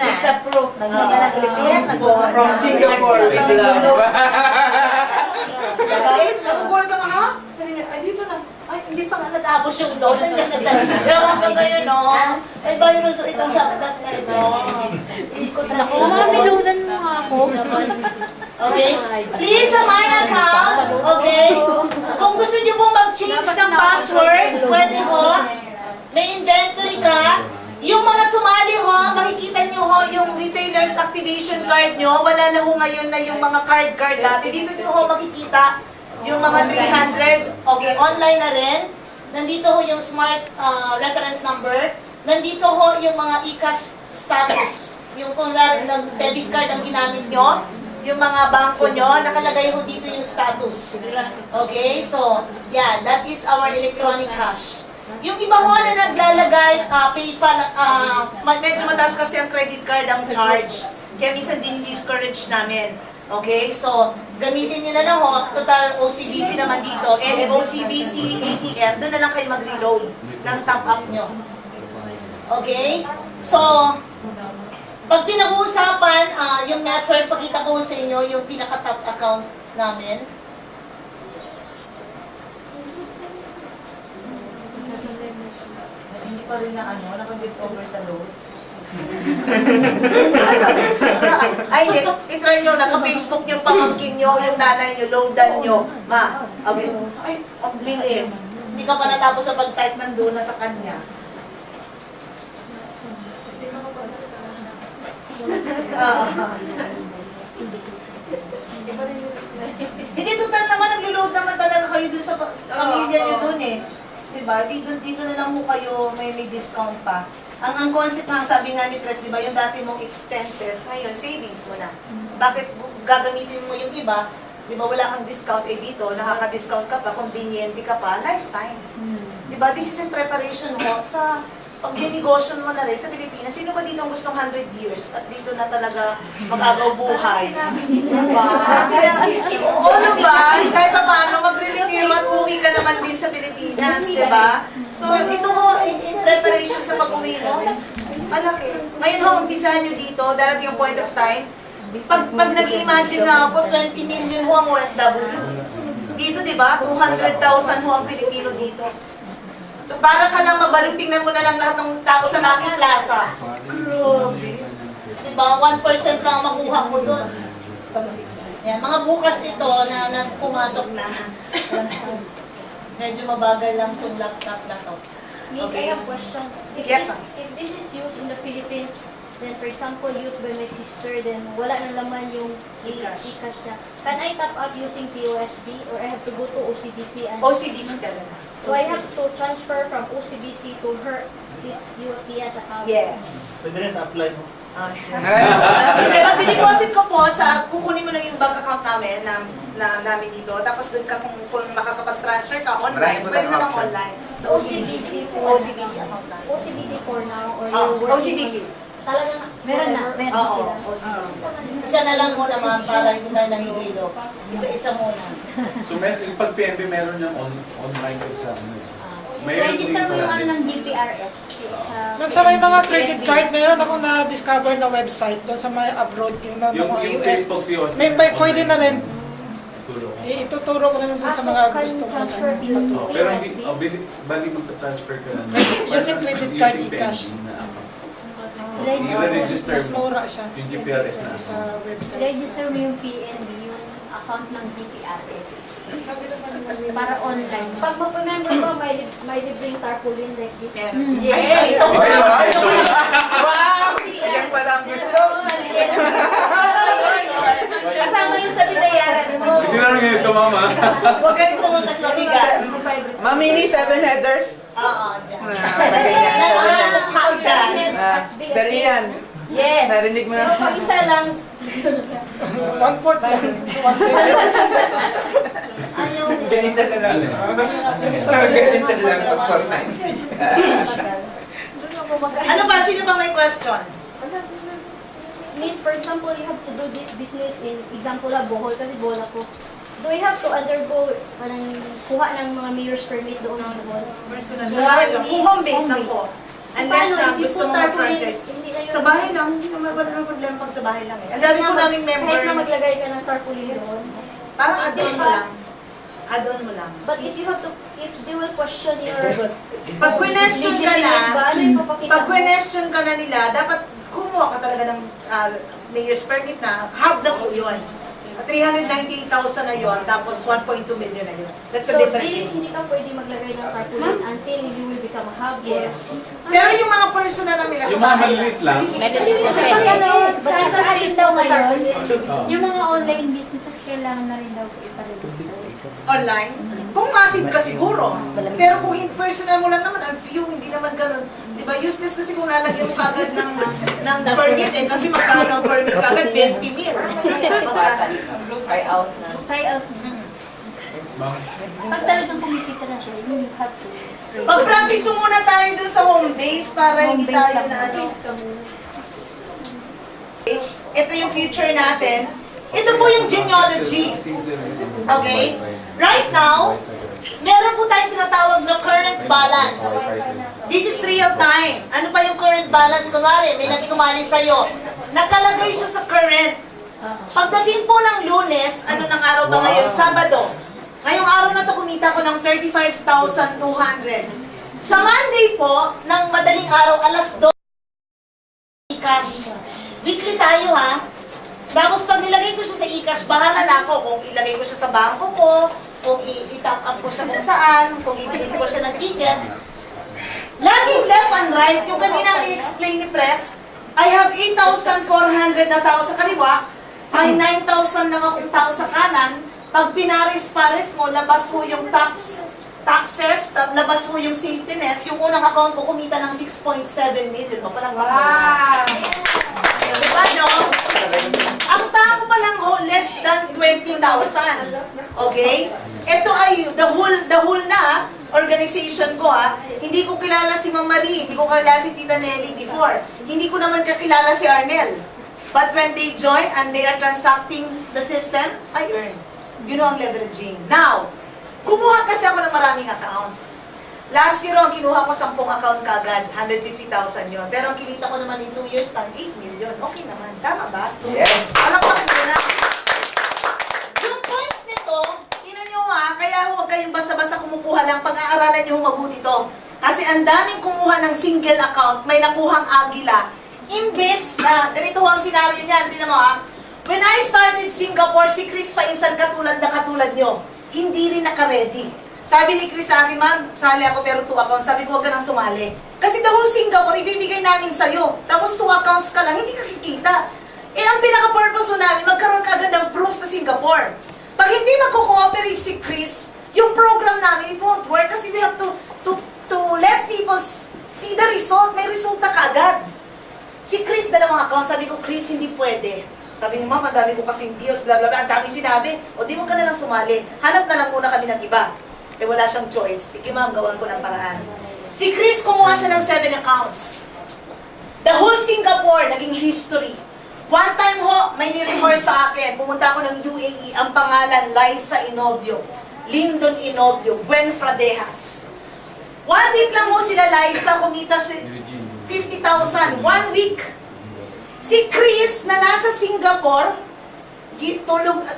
It's a proof. Nagpunta ng Pilipinas, From Singapore. Wait lang. Nag-work ka nga, ha? Sabi niya, ay dito na. Ay, hindi pa nga natapos yung load. Nandiyan na sa Ewan ka ngayon, no? Ay, virus itong laptop na ito. Ikot na ako. Mamiludan mo nga ako. Okay? Please, sa my account, okay? Kung gusto niyo pong mag-change ng password, pwede ho. May inventory ka. Yung mga sumali ho, makikita niyo ho yung retailer's activation card nyo. Wala na ho ngayon na yung mga card dati. Dito niyo ho makikita yung mga 300. Okay, online na rin. Nandito ho yung smart reference number. Nandito ho yung mga e-cash status. Yung kung ng debit card ang ginamit nyo. Yung mga bangko nyo, nakalagay ho dito yung status. Okay, so, yeah, that is our electronic cash. Yung iba ho na naglalagay, PayPal, medyo mataas kasi ang credit card ang charge. Kaya minsan din-discourage namin. Okay, so, gamitin nyo na lang ho, total OCBC naman dito. Any OCBC, ATM, doon na lang kayo mag-reload ng top up nyo. Okay, so, pag pinag-uusapan, yung network, pakita ko sa inyo yung pinaka-top account namin. Hindi pa rin na nakabit over sa load. Ay, hindi. I-try nyo, naka-Facebook yung pamangkin nyo, yung nanay nyo, loadan nyo. Ma, okay. Ay, ang bilis. Hindi ka pa natapos sa pag-type nandun na sa kanya. Hindi, total naman, naglo-load naman talaga kayo dun sa pamilya nyo dun eh. Diba? Dito na lang mo kayo may discount pa. Ang concept nga, sabi nga ni Pres, diba, yung dati mong expenses, ngayon, savings mo na. Bakit gagamitin mo yung iba? Diba, wala kang discount, eh dito, nakaka-discount ka pa, convenient ka pa, lifetime. Diba, this is in preparation mo sa pag-dinegosyo mo na rin sa Pilipinas. Sino ba dito ang gustong 100 years at dito na talaga mag-agaw buhay? Diba? All of us, kahit pa paano, magre-retiro at uwi ka naman din sa Pilipinas, diba? So, ito ho, in preparation sa pag-uwi mo, malaki. Ngayon ho, umpisahan nyo dito, darating yung point of time. Pag nag-imagine nga ako, 20 million ho ang OFW. Dito, diba? 200,000 ho ang Pilipino dito. Para ka lang mabalo, tingnan mo na lang lahat ng tao sa Lucky Plaza. Grabe. Diba? 1% lang ang makuha mo doon. Yan, mga bukas ito na pumasok na. Medyo mabagal lang itong laptop na to. Miss, I have a question. Yes, ma'am. If this is used in the Philippines, then for example, used by my sister, then wala na laman yung E-cash. e-cash niya. Can I top up using POSB or I have to go to OCBC? And OCBC talaga. So I have to transfer from OCBC to her, this UFTS account? Yes. Pwede rin sa apply mo. Okay, pag-deposit ko po, kukunin mo lang yung bank account namin namin dito. Tapos doon ka kung makakapag-transfer ka online, pwede naman online. Sa OCBC for OCBC account namin. OCBC for now or you're working OCBC. Talagang Meron na, forever? meron Oo, sila. OCBC. Isa na lang muna ma'am para hindi tayo nahihilo. Isa-isa muna. So, pag PNP meron yung online ko sa ano. Register mo yung ano ng DPRS. Doon sa may mga credit card, meron akong na-discover na website doon sa may abroad, yung mga Yung US. Facebook POS. May pwede na rin. Tulong. Ituturo ko na lang doon sa So mga can gusto transfer mo. to Pero hindi, POSB? bali magta-transfer ka lang. Using credit card, Using e-cash. PNP na account. Register, Mas mura siya. Yung GPRS na. Sa website. register mo yung PNB, yung account ng DPRS. Para online. Pag mag-member ko, may libreng tarpaulin like this. Ay, ito. Wow! Yan pala ang gusto. Kasama yun sa binayaran mo. Hindi na lang ito, mama. Huwag ganito mo kasi mabigat. Mamini, 7 headers. Oo, dyan. Ganyan, 7 headers. Dyan. Sir Ian, Yes. narinig mo Pero na. pag isa lang, 1/4 lang. 1/7. Ganito na lang. Ganito na lang pag Fortnite. Ano ba? Sino ba may question? Miss, for example, you have to do this business in, example lang, Bohol, kasi Bohol ako. Do we have to undergo, kuha ng mga mayor's permit doon sa Bohol? Personal. Sa bahay lang. Kung home base lang po. Unless Paano, na if you gusto put mo tarpaulin, mag-franchise. hindi na yun. Sa bahay lang, hindi naman wala namang problema pag sa bahay lang eh. Ang dami po naming Kahit na members. maglagay ka ng tarpaulin doon. Parang add-on mo lang. Add-on mo lang. But if you have to, if they will question your Pag question ka na, legitimate ba, ano yung papakita pag mo? question ka na nila, dapat kumuha ka talaga ng mayor's permit na, hub na po yun. 398,000 na yun, tapos 1.2 million na yun. That's a So, different hindi, thing. hindi ka pwede maglagay ng tarpaulin until you will become a hub. Yes. Pero yung mga personal na nila sa Yung mga bahay maliit lang. But it's still daw tarpaulin. Oh. Yung mga online businesses, kailangan na rin daw po iparegister. online, kung massive ka siguro. Pero kung personal mo lang naman, ang few, hindi naman ganun. Di ba? Useless kasi kung nalagyan mo kagad ng permit eh. Kasi magkano ang permit kagad? 20 mil. Try out na. Ma'am, Pag talagang kumikita na siya, you have to. Mag-practice mo muna tayo dun sa home base para hindi Home base tayo lang. na ano. Ito yung future natin. Ito po yung genealogy. Okay? Right now, meron po tayong tinatawag na current balance. This is real time. Ano pa yung current balance? Kunwari, may nagsumali sa'yo. Nakalagay siya sa current. Pagdating po ng Lunes, ano ng araw ba ngayon? Sabado. Ngayong araw na to kumita ko ng 35,200. Sa Monday po, ng madaling araw, alas 2, cash. Weekly tayo ha. Tapos pag nilagay ko siya sa e-cash, bahala na ako kung ilagay ko siya sa bangko ko, kung i-top up ko siya kung saan, kung ibigay ko siya ng ticket. Laging left and right, yung kanina i-explain ni Press, I have 8,400 na tao sa kaliwa, may 9,000 lang akong tao sa kanan. Pag pinaris-paris mo, labas mo yung taxes, labas mo yung safety net, yung unang account ko kumita ng 6.7 million. O, palang wow! Diba, no? Ang tao pa lang less than 20,000. Okay? Ito ay the whole na organization ko ha. Hindi ko kilala si Ma'am Marie, hindi ko kilala si Tita Nelly before. Hindi ko naman kakilala si Arnel. But when they join and they are transacting the system, I earn. You know ang leveraging. Now, kumuha kasi ako ng maraming account. Last year, ang kinuha ko 10 account kagad, 150,000 yun. Pero ang kinita ko naman in 2 years time, 8 million. Okay naman. Tama ba? Yes. Alam ko na. Yung points nito, tingnan nyo ha, kaya huwag kayong basta-basta kumukuha lang, pag-aaralan nyo mabuti to. Kasi ang daming kumuha ng single account, may nakuhang agila. Imbes na, ganito ang senaryo niyan, tingnan mo ha. When I started Singapore, si Chris pa insan katulad nyo. Hindi rin naka-ready. Sabi ni Chris sa akin, ma'am, sali ako pero 2 accounts. Sabi ko, huwag ka nang sumali. Kasi the whole Singapore, ibibigay namin sa'yo. Tapos 2 accounts ka lang, hindi ka kikita. Eh, ang pinaka-purpose namin, magkaroon ka agad ng proof sa Singapore. Pag hindi magko-cooperate si Chris, yung program namin, it won't work kasi we have to let people see the result. May result na kaagad. Si Chris, dalawang account. Sabi ko, Chris, hindi pwede. Sabi niya, ma'am, ang dami ko kasing deals, bla bla bla. Ang dami sinabi. O, di mo ka na lang sumali. Hanap na lang muna kami ng iba. Eh, wala siyang choice. Sige, ma'am, gawan ko ng paraan. Si Chris, kumuha siya ng 7 accounts. The whole Singapore, naging history. One time ho, may nirefer sa akin. Pumunta ako ng UAE. Ang pangalan, Liza Inobio. Lyndon Inobio. Gwen Fradejas. 1 week lang ho sila, Liza, kumita si 50,000. 1 week. Si Chris, na nasa Singapore,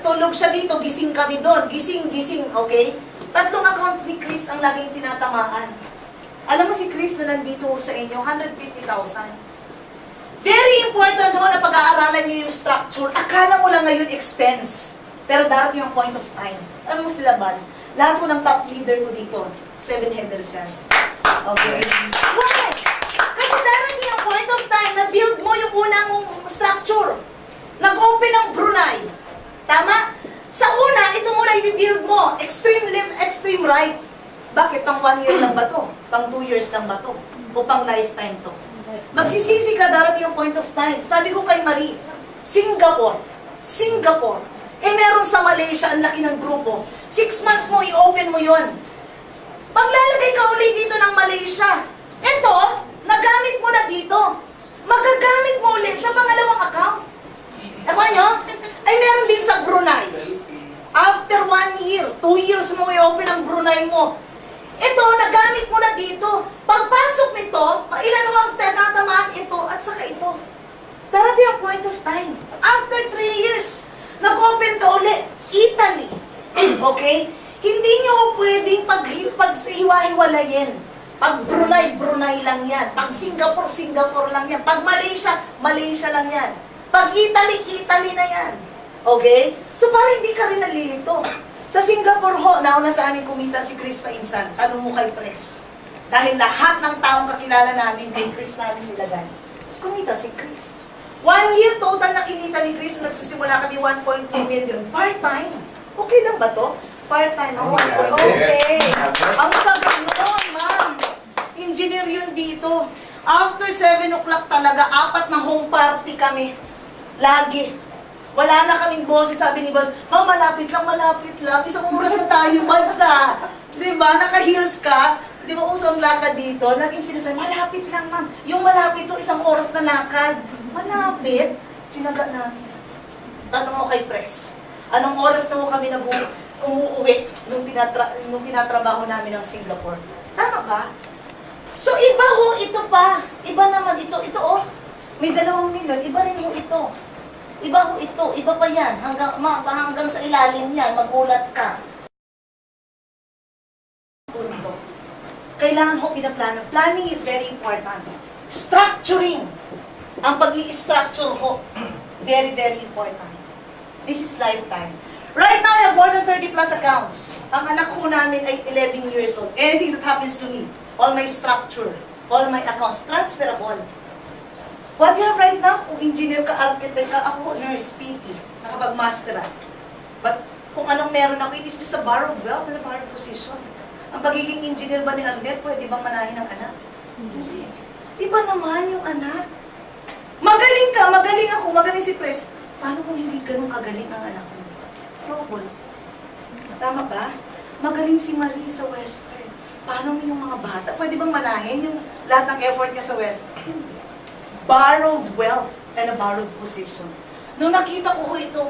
tulog siya dito, gising kami doon. Gising, okay? 3 account ni Chris ang laging tinatamaan. Alam mo si Chris na nandito sa inyo, 150,000. Very important ho na pag-aaralan niyo yung structure. Akala mo lang ngayon expense. Pero darating yung point of time. Alam mo sila ba? Lahat ko ng top leader mo dito, 7 headers yan. Okay? Why? Kasi darating yung point of time na build mo yung unang structure. Nag-open ang Brunei. Tama? Sa una, ito muna i-build mo. Extreme left, extreme right. Bakit? Pang 1 year lang ba to? Pang 2 years lang ba to? O pang lifetime to? Magsisisi ka, darating yung point of time. Sabi ko kay Marie, Singapore. Singapore. Eh meron sa Malaysia, ang laki ng grupo. 6 months mo, i-open mo yun. Paglalagay ka ulit dito ng Malaysia. Ito, nagamit mo na dito. Magagamit mo ulit sa pangalawang account. Ewa nyo? Ay meron din sa Brunei. After 1 year, 2 years mo i-open ang Brunei mo. Ito, nagamit mo na dito. Pagpasok nito, ilan ho ang tinatamaan ito at saka ito. Darating ang point of time. After 3 years, nag-open ka uli. Italy. Okay? Hindi nyo pwedeng paghiwa-hiwalayin. Pag Brunei, Brunei lang yan. Pag Singapore, Singapore lang yan. Pag Malaysia, Malaysia lang yan. Pag Italy, Italy na yan. Okay? So, para hindi ka rin nalilito. Sa Singapore ho, nauna sa amin kumita si Chris Painsan. Tanong mo kay Pres. Dahil lahat ng taong kakilala namin, kay Chris namin nilagay. Kumita si Chris. 1 year total na kinita ni Chris, nagsisimula kami 1.2 million. Part-time. Okay lang ba to? Part-time ang 1.2. Okay. Ang sabi noon, ma'am. Engineer yun dito. After 7 o'clock talaga, 4 na home party kami. Lagi. Wala na kaming boses, sabi ni boss, ma'am, malapit lang. Isang oras na tayo, bansa. Diba? Naka-heels ka. Di ba usong lakad dito? Laging sinasabi, malapit lang, ma'am. Yung malapit to, isang oras na lakad. Malapit. Tinaga namin. Tanong mo kay Pres. Anong oras na mo kami umuwi nung tinatrabaho namin ng Singapore? Tama ba? So, iba ho ito pa. Iba naman ito. Ito, oh. May 2 milyon. Iba rin ho ito. Iba ho ito. Iba pa yan. Hanggang sa ilalim yan. Magulat ka. Punto. Kailangan ho pinaplano. Planning is very important. Structuring. Ang pag-i-structure ho. Very, very important. This is lifetime. Right now, I have more than 30 plus accounts. Ang anak ko namin ay 11 years old. Anything that happens to me, all my structure, all my accounts, transferable. What you have right now, kung engineer ka, architect ka, ako, nurse, PT, nakapag-masteral. But kung anong meron ako, it is just a borrowed wealth and a borrowed position. Ang pagiging engineer ba ni Arnett, pwede bang manahin ng anak? Hindi. Iba naman yung anak. Magaling ka, magaling ako, magaling si Pres. Paano kung hindi ganun kagaling ang anak mo? Trouble. Tama ba? Magaling si Marie sa Western. Paano yung mga bata? Pwede bang manahin yung lahat ng effort niya sa Western? Hindi. Borrowed wealth and a borrowed position. Nung nakita ko ito,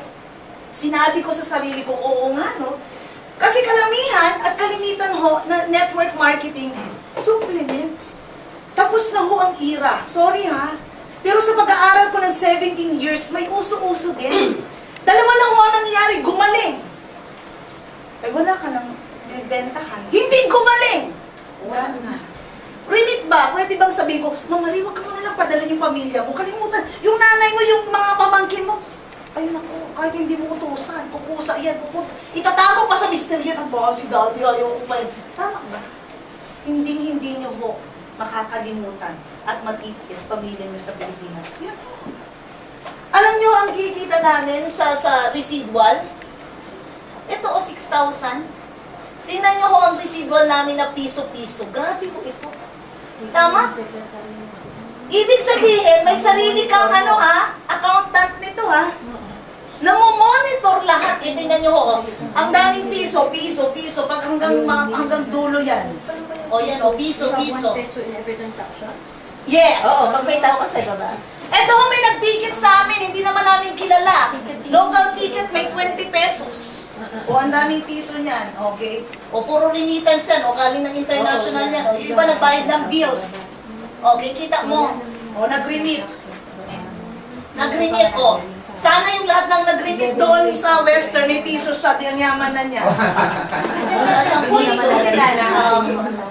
sinabi ko sa sarili ko, oo nga, no? Kasi kalamihan at kalimitan ho na network marketing, supplement. Tapos na ho ang era. Sorry ha. Pero sa pag-aaral ko ng 17 years, may uso-uso din. 2 lang ho ang nangyari, gumaling. Ay wala ka nang bentahan. Hindi gumaling! Wala na. Remit ba? Pwede bang sabihin ko, Ma'am Marie, huwag ka muna lang padala yung pamilya mo. Kalimutan, yung nanay mo, yung mga pamangkin mo. Ay naku, kahit hindi mo utusan, kukusa yan, itatago pa sa misteryo ng si daddy, ayaw ko pa yan. Tama ba? Hindi nyo ho makakalimutan at matitiis pamilya nyo sa Pilipinas. Yeah. Alam nyo ang kikita namin sa residual? Ito o 6,000. Tingnan nyo ho ang residual namin na piso-piso. Grabe po ito. Tama? Ibig sabihin, may sarili kang accountant nito ha. Namomonitor lahat. E tingnan nyo ho, ang daming piso. Pag hanggang dulo yan. O yan o, piso. 1 peso in every transaction? Yes. Oo, pag may tao ka sa baba. Eto ho, may nag-ticket sa amin, hindi naman namin kilala. Local ticket, may 20 pesos. O, ang daming piso niyan, okay? O, puro remittance yan, o, galing ng international yan. O, yung iba nagbayad ng bills. Okay, kita mo. O, nag-remit. Nag-remit, o. Sana yung lahat ng nag-remit doon sa Western, may piso siya, di ang yaman na niya. Wala siyang piso.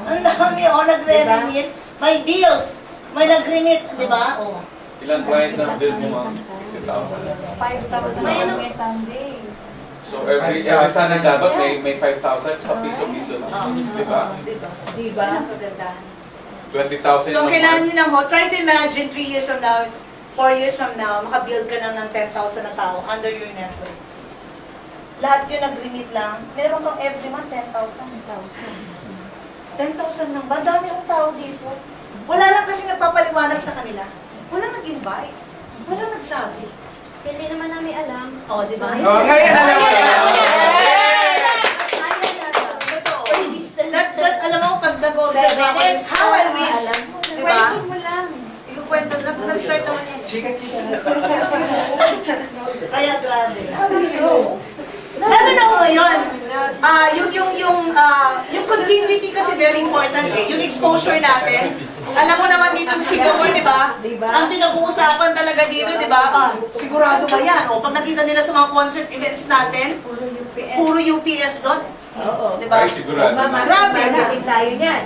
Ang dami, o, nagre-remit. May bills. May nag-remit, di ba? O. Ilang clients na bill mo, ma'am? 60,000. 5,000 every Sunday. So every Sunday dapat may 5,000 sa piso-piso lang. Di ba? Diba? Ang kagandahan. 20,000 So, lang, kailangan ma'am. nyo lang ho, try to imagine 3 years from now, 4 years from now, makabuild ka na ng 10,000 na tao under your network. Lahat yun nag-remit lang, meron kang every month 10,000. 10,000 lang ba? Dami ang tao dito. Wala lang kasi nagpapaliwanag sa kanila. Walang nag-invite. Walang nagsabi. Hindi naman namin alam. O, di ba? Oh, ngayon alam mo na. That, alam mo, pag nag-observe ako, is how I wish. Di ba? Kwento mo lang. Ikukwento, nag-start naman yan. Chika. Kaya grabe. Lalo na ako ngayon. Yung continuity kasi very important eh. Yung exposure natin. Alam mo naman dito sa Singapore, di ba? Ang pinag-uusapan talaga dito, di ba? Sigurado ba yan? O pag nakita nila sa mga concert events natin, puro UPS doon. Oo. Di ba? Ay, sigurado. Grabe na. tayo niyan.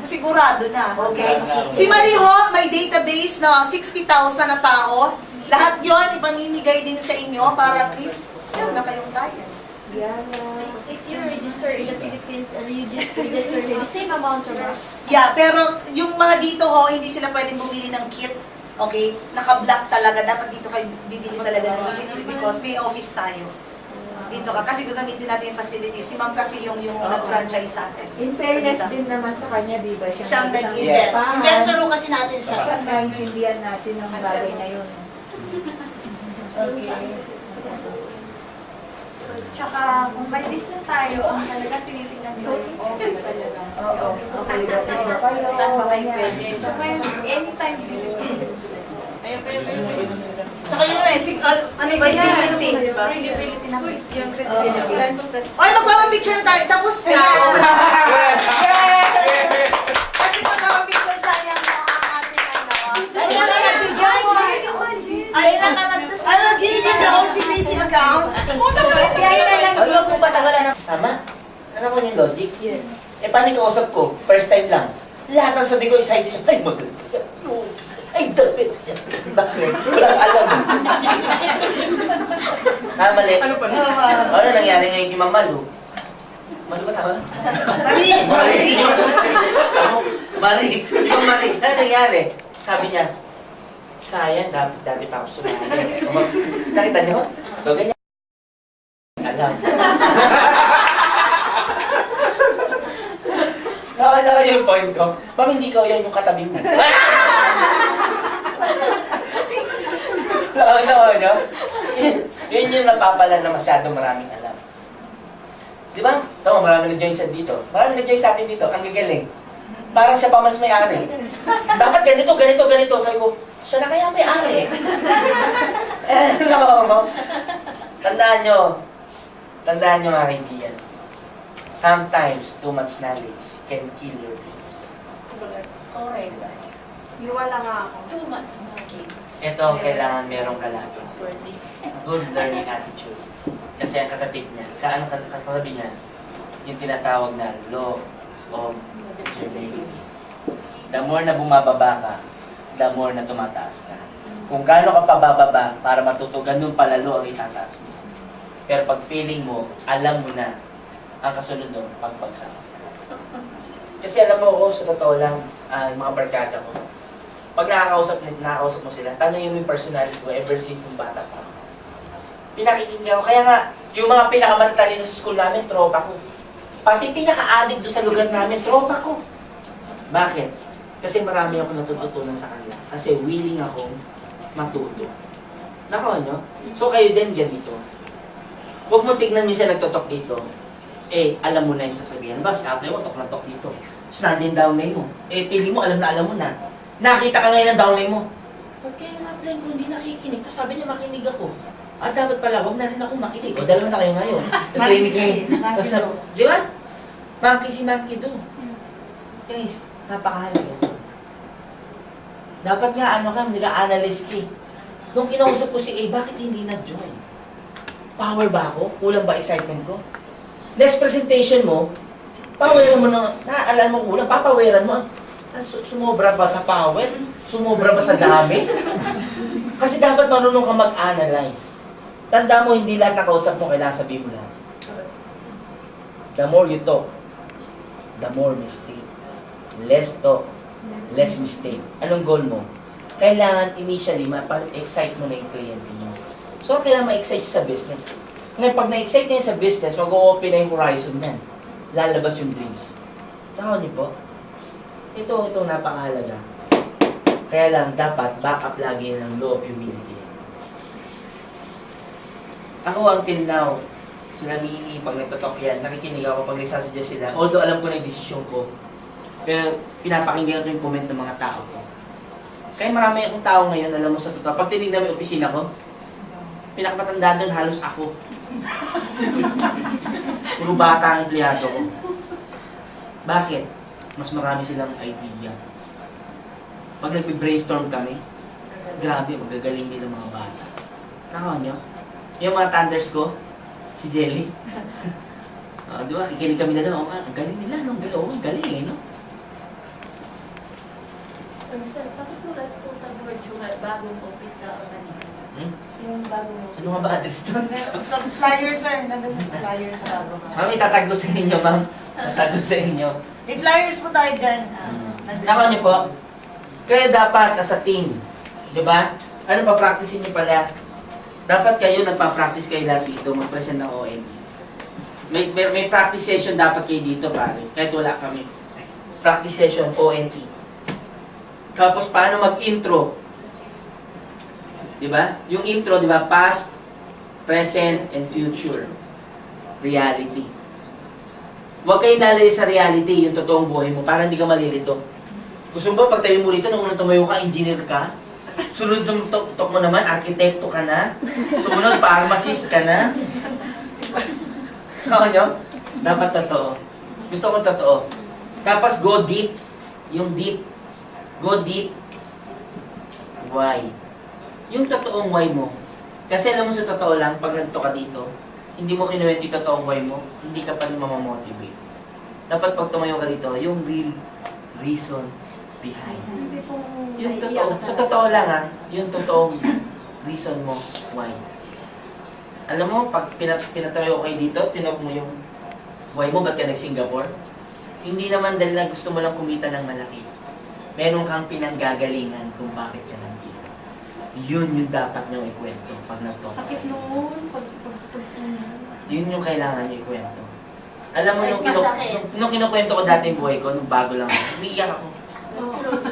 Sigurado na, okay? Si Mariho, may database na 60,000 na tao. Lahat yon ipamimigay din sa inyo para at least meron na kayong diet. So, if you register in the Philippines and you just register here, the same amount of us. Yeah, pero yung mga dito ho, hindi sila pwedeng bumili ng kit. Okay? Naka-block talaga. Dapat dito kayo bibili talaga ng kit. It is because may office tayo. Dito ka. Kasi gagamitin natin yung facilities. Si ma'am kasi yung nag-franchise sa atin. In fairness So, dito. din naman sa kanya, di ba? Siyang nag-invest. Yes. Investor ho kasi natin siya. Dapat naiintindihan natin ang bagay na yun. Okay. Tsaka kung may business tayo, ang talaga tinitingnan sa office talaga. Oo. Okay, dapat ba kayo? Saan ba kayo Ganyan. pwede? Tsaka yung anytime dito. Saka yun ano ba yan? Diba? Credibility na yung Oy, magpapapicture na tayo. Tapos na. Kasi magpapapicture sayang mo ang ating Ay lang ka magsasabi. Ay, mag-i-give na OCBC account. Kaya na lang. Ano po patagalan ng... Tama? Ano ko yung logic? Yes. Eh, paano yung kausap ko? First time lang. Lahat ng sabi ko, excited siya. Ay, maganda. Ay, the best. Bakit? Walang alam. Mali. Ano pa? Ano nangyari ngayon kay Mang Malu? Malu ba tama? Mali. Mari. Yung Mari. Ano nangyari? Sabi niya, sayang, dati pa ako sumali. Nakita niyo? So, ganyan. Alam. Nakala ko yung point ko. Ma'am, hindi ikaw yan yung katabi mo. Nakala niyo? Yun yung napapala na masyado maraming alam. Di ba? Tama, marami nag-join sa dito. Marami nag-join sa atin dito. Ang gagaling. Parang siya pa mas may-ari. Dapat ganito. Sabi ko, siya na kaya may-ari. No. Tandaan nyo mga kaibigan. Sometimes, too much knowledge can kill your dreams. Correct. Iwala nga ako. Too much Ito ang kailangan merong kalagi. Good learning attitude. Kasi ang katabi niya, katabi niya, yung tinatawag na law of humility. The more na bumababa ka, the more na tumataas ka. Kung gaano ka pabababa para matuto, ganun palalo ang itataas mo. Pero pag feeling mo, alam mo na, ang kasunod doon, pagbagsak. Kasi alam mo ako, sa totoo lang, yung mga barkada ko, pag nakakausap mo sila, tanongin mo yung personality ko ever since yung bata pa ako. Pinakikinggan ko. Kaya nga, yung mga pinakamatalino sa school namin, tropa ko. Pati pinaka-addict doon sa lugar namin, tropa ko. Bakit? Kasi marami ako natututunan sa kanila. Kasi willing akong matuto. Nakaw nyo? So kayo din ganito. Huwag mo tignan minsan nagtotok dito. Eh, alam mo na yung sasabihin. Ba, apply mo, tok na tok dito. Tapos nandiyan downline mo. Eh, pili mo, alam mo na. Nakita ka ngayon ng downline mo. Pag kayo apply ko, hindi nakikinig. Tapos sabi niya, makinig ako. Ah, dapat pala, huwag na rin ako makinig. O, dalawa na kayo ngayon. Nag-training kayo. Tapos, di ba? Monkey si monkey do. Guys, napakahalaga. Dapat nga, nag-a-analyze ka eh. Nung kinausap ko si A, bakit hindi nag-join? Power ba ako? Kulang ba excitement ko? Next presentation mo, poweran mo na, naalala mo kulang, papaweran mo. Sumobra ba sa power? Sumobra ba sa dami? Kasi dapat marunong ka mag-analyze. Tanda mo, hindi lahat nakausap mo, kailangan sabihin mo lang. The more you talk, the more mistake. Less talk, less mistake. Anong goal mo? Kailangan initially, ma-excite mo na yung kliyente mo. So, kailangan ma-excite sa business. Ngayon, pag na-excite niya sa business, mag-o-open na yung horizon niyan. Lalabas yung dreams. Takaw niyo po? Ito napakahalaga. Kaya lang, dapat back up lagi ng law of humility. Ako until now, sila Mini, pag nagtatalk yan, nakikinig ako pag nagsasuggest sila. Although alam ko na yung desisyon ko. Pero pinapakinggan ko yung comment ng mga tao ko. Kaya marami akong tao ngayon, alam mo sa totoo. Pag tinignan mo yung opisina ko, pinakamatanda doon halos ako. Puro bata ang empleyado ko. Bakit? Mas marami silang idea. Pag nagbe-brainstorm kami, grabe, magagaling nila mga bata. Nakaw nyo? Yung mga thunders ko, si Jelly. Di ba? Kikinig kami na doon. Ang galing nila, no? Ang galing eh, no? Tapos sulat po sa board yung bagong office sa Manila. Yung bagong office. Ano nga ba address doon? Sa flyer, sir. Nandun sa flyer sa bago. Ma'am, itatago sa inyo, ma'am. Itatago sa inyo. May flyers po tayo dyan. Nandun. Nakaw niyo po, kaya dapat as a team, di ba? Ano pa, practicein niyo pala. Dapat kayo, nagpa-practice kayo lahat dito, mag-present ng OND. May practice session dapat kayo dito, pare. Kahit wala kami. Practice session, ONT. Tapos, paano mag-intro? Di ba? Yung intro, di ba? Past, present, and future. Reality. Huwag kayo lalayo sa reality, yung totoong buhay mo, para hindi ka malilito. Gusto mo ba, pag tayo mo rito, nung unang tumayo ka, engineer ka? Sunod yung tok mo naman, arkitekto ka na? Sumunod, pharmacist ka na? Ako nyo? Dapat totoo. Gusto ko totoo. Tapos go deep. Yung deep. Go deep. Why? Yung totoong why mo. Kasi alam mo sa totoo lang, pag nagto ka dito, hindi mo kinuwento yung totoong why mo, hindi ka pa rin mamamotivate. Dapat pag tumayo ka dito, yung real reason behind. Hindi po Yung totoo, sa totoo lang ha, yung totoong reason mo, why. Alam mo, pag pinatayo kayo dito, tinok mo yung why mo, ba't ka nag-Singapore? Hindi naman dahil na gusto mo lang kumita ng malaki. Meron kang pinanggagalingan kung bakit ka nandito. Yun yung dapat nyo ikwento pag nagtalk. Sakit noon. Yun yung kailangan nyo ikwento. Alam mo, Ay, nung kinukwento ko dati yung buhay ko, nung bago lang ako, umiiyak ako.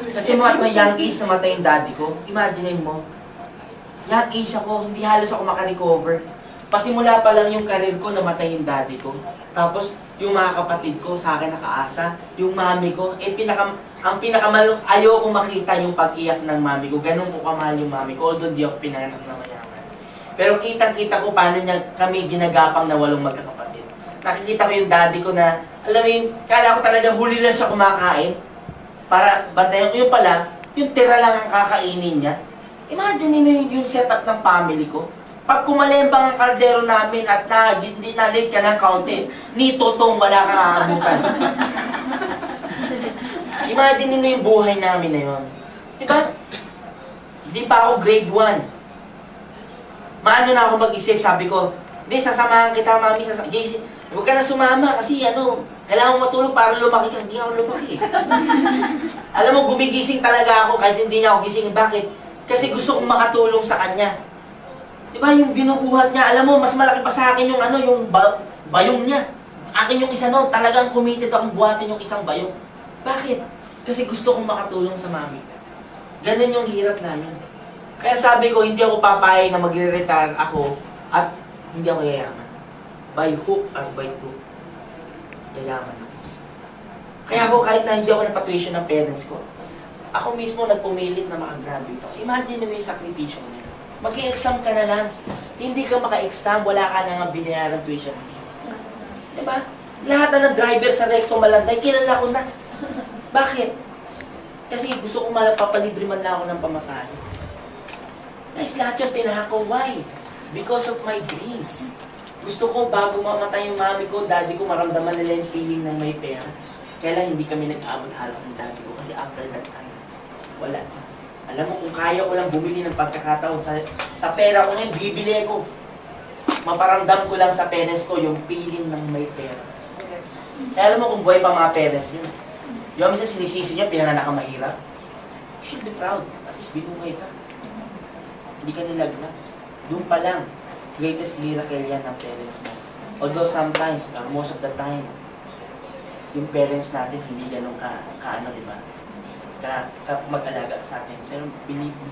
Kasi mo at may young age namatay yung daddy ko, imaginein mo, young age ako, hindi halos ako makarecover. Pasimula pa lang yung karir ko, namatay yung daddy ko. Tapos, yung mga kapatid ko, sa akin nakaasa, yung mami ko, ang pinakamalong, ayoko makita yung pag-iyak ng mami ko. Ganun ko kamahal yung mami ko, although di ako pinanganak na mayaman. Pero kitang-kita ko paano niya kami ginagapang na 8 magkakapatid. Nakikita ko yung daddy ko na, alam mo yun, kala ko talaga huli lang siya kumakain. Para bantayan ko yung pala, yung tira lang ang kakainin niya. Imagine mo yung setup ng family ko. Pag kumalembang ang kaldero namin at hindi na late ka ng kaunti, ni totong wala kang aabutan. Imagine mo yung buhay namin na yun. Diba? Hindi pa ako grade 1. Maano na ako mag-isip, sabi ko, hindi, sasamahan kita, mami, JC, huwag ka na sumama kasi kailangan mo matulog para lumaki ka. Hindi ako lumaki. Alam mo, gumigising talaga ako kahit hindi niya ako gisingin. Bakit? Kasi gusto kong makatulong sa kanya. Diba yung binubuhat niya, alam mo, mas malaki pa sa akin yung yung bayong niya. Akin yung isa talagang committed akong buhatin yung isang bayong. Bakit? Kasi gusto kong makatulong sa mami. Ganun yung hirap namin. Kaya sabi ko, hindi ako papayag na magre-retire ako at hindi ako yayaman. By hook or by crook, yayaman ako. Kaya ako, kahit na hindi ako napatuition ng parents ko, ako mismo nagpumilit na makagraduate ako. Imagine mo yung sakripisyo niya. Mag-i-exam ka na lang. Hindi ka maka-exam, wala ka na nga binayaran tuition. Diba? Lahat na ng driver sa Recto Malanday, kilala ko na. Bakit? Kasi gusto ko papalibre man lang ako ng pamasahe. Guys, lahat yung tinaha ko. Why? Because of my dreams. Gusto ko bago mamatay yung mami ko, daddy ko, maramdaman nila yung feeling ng may pera. Kaya lang hindi kami nag-abot halos ng daddy ko kasi after that time, wala. Alam mo, kung kaya ko lang bumili ng pagkakataon sa pera ko ngayon, bibili ko. Maparamdam ko lang sa parents ko yung feeling ng may pera. Kaya alam mo kung buhay pa mga parents nyo. Yung minsan sinisisi niya, pinanganak ka mahirap. You should be proud. At least binuhay ka. Hindi ka nilagna. Doon pa lang, greatest miracle yan ng parents mo. Although sometimes, most of the time, yung parents natin hindi ganun di ba? Mag-alaga sa atin. Pero believe me,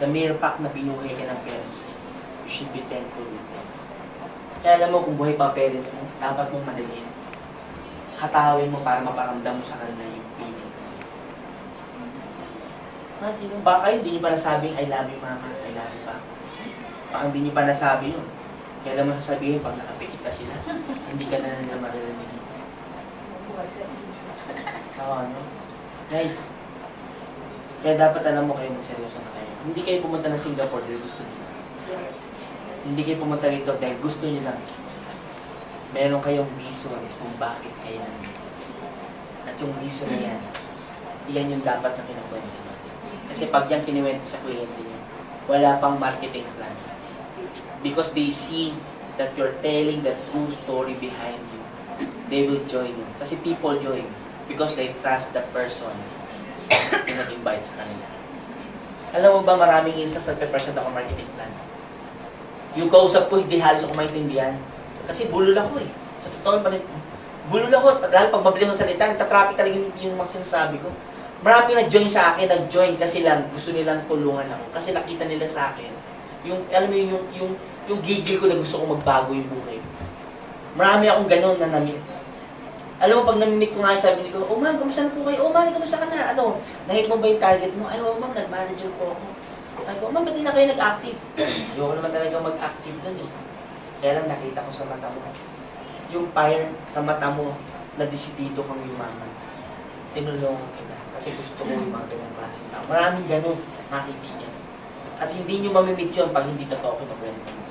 the mere fact na binuhay ka ng parents mo, you should be thankful with them. Kaya alam mo, kung buhay pa parents mo, dapat mong madaliin. Hatawin mo para maparamdam mo sa kanila yung feeling. Imagine, baka hindi nyo pa nasabing, I love you, mama, I love you, papa. Baka hindi nyo pa nasabi yun. Kailan mo sasabihin pag nakapikit ka sila, hindi ka na nila maririnig. Ano? Guys, kaya dapat alam mo kayo magseryoso na kayo. Hindi kayo pumunta na Singapore dahil gusto niyo. Hindi kayo pumunta rito dahil gusto niyo lang. Meron kayong reason kung bakit kayo nandito. At yung reason na yan, iyan yung dapat na kinukwento niyo. Kasi pag yan kiniwento sa kliyente niyo, wala pang marketing plan. Because they see that you're telling the true story behind you. They will join you. Kasi people join because they trust the person na nag-invite sa kanila. Alam mo ba, maraming instance nagpe-present ako marketing plan. Yung kausap ko, hindi halos ako maintindihan. Kasi bulol ako eh. Sa totoo pa rin, bulol ako. Lalo pag mabilis sa salita, nagtatraffic talaga yung mga sinasabi ko. Marami nag-join sa akin, nag-join kasi lang, gusto nilang tulungan ako. Kasi nakita nila sa akin, yung, alam mo yung gigil ko na gusto kong magbago yung buhay. Marami akong ganun na namit. Alam mo, pag namimit ko nga, sabi ko, oh ma'am, kamusta na po kayo? Oh ma'am, kamusta ka na? Ano, nahit mo ba yung target mo? Ay, oh ma'am, nag-manager po ako. Sabi ko, oh ma'am, ba't di na kayo nag-active? Ayoko naman talaga mag-active dun eh. Kaya lang nakita ko sa mata mo. Yung fire sa mata mo na desidido kang yumaman. Tinulungan kita. Kasi gusto ko yung mga ganang klaseng tao. Maraming ganun, nakikinig. At hindi nyo mamimit yun pag hindi totoo kinakwento mo.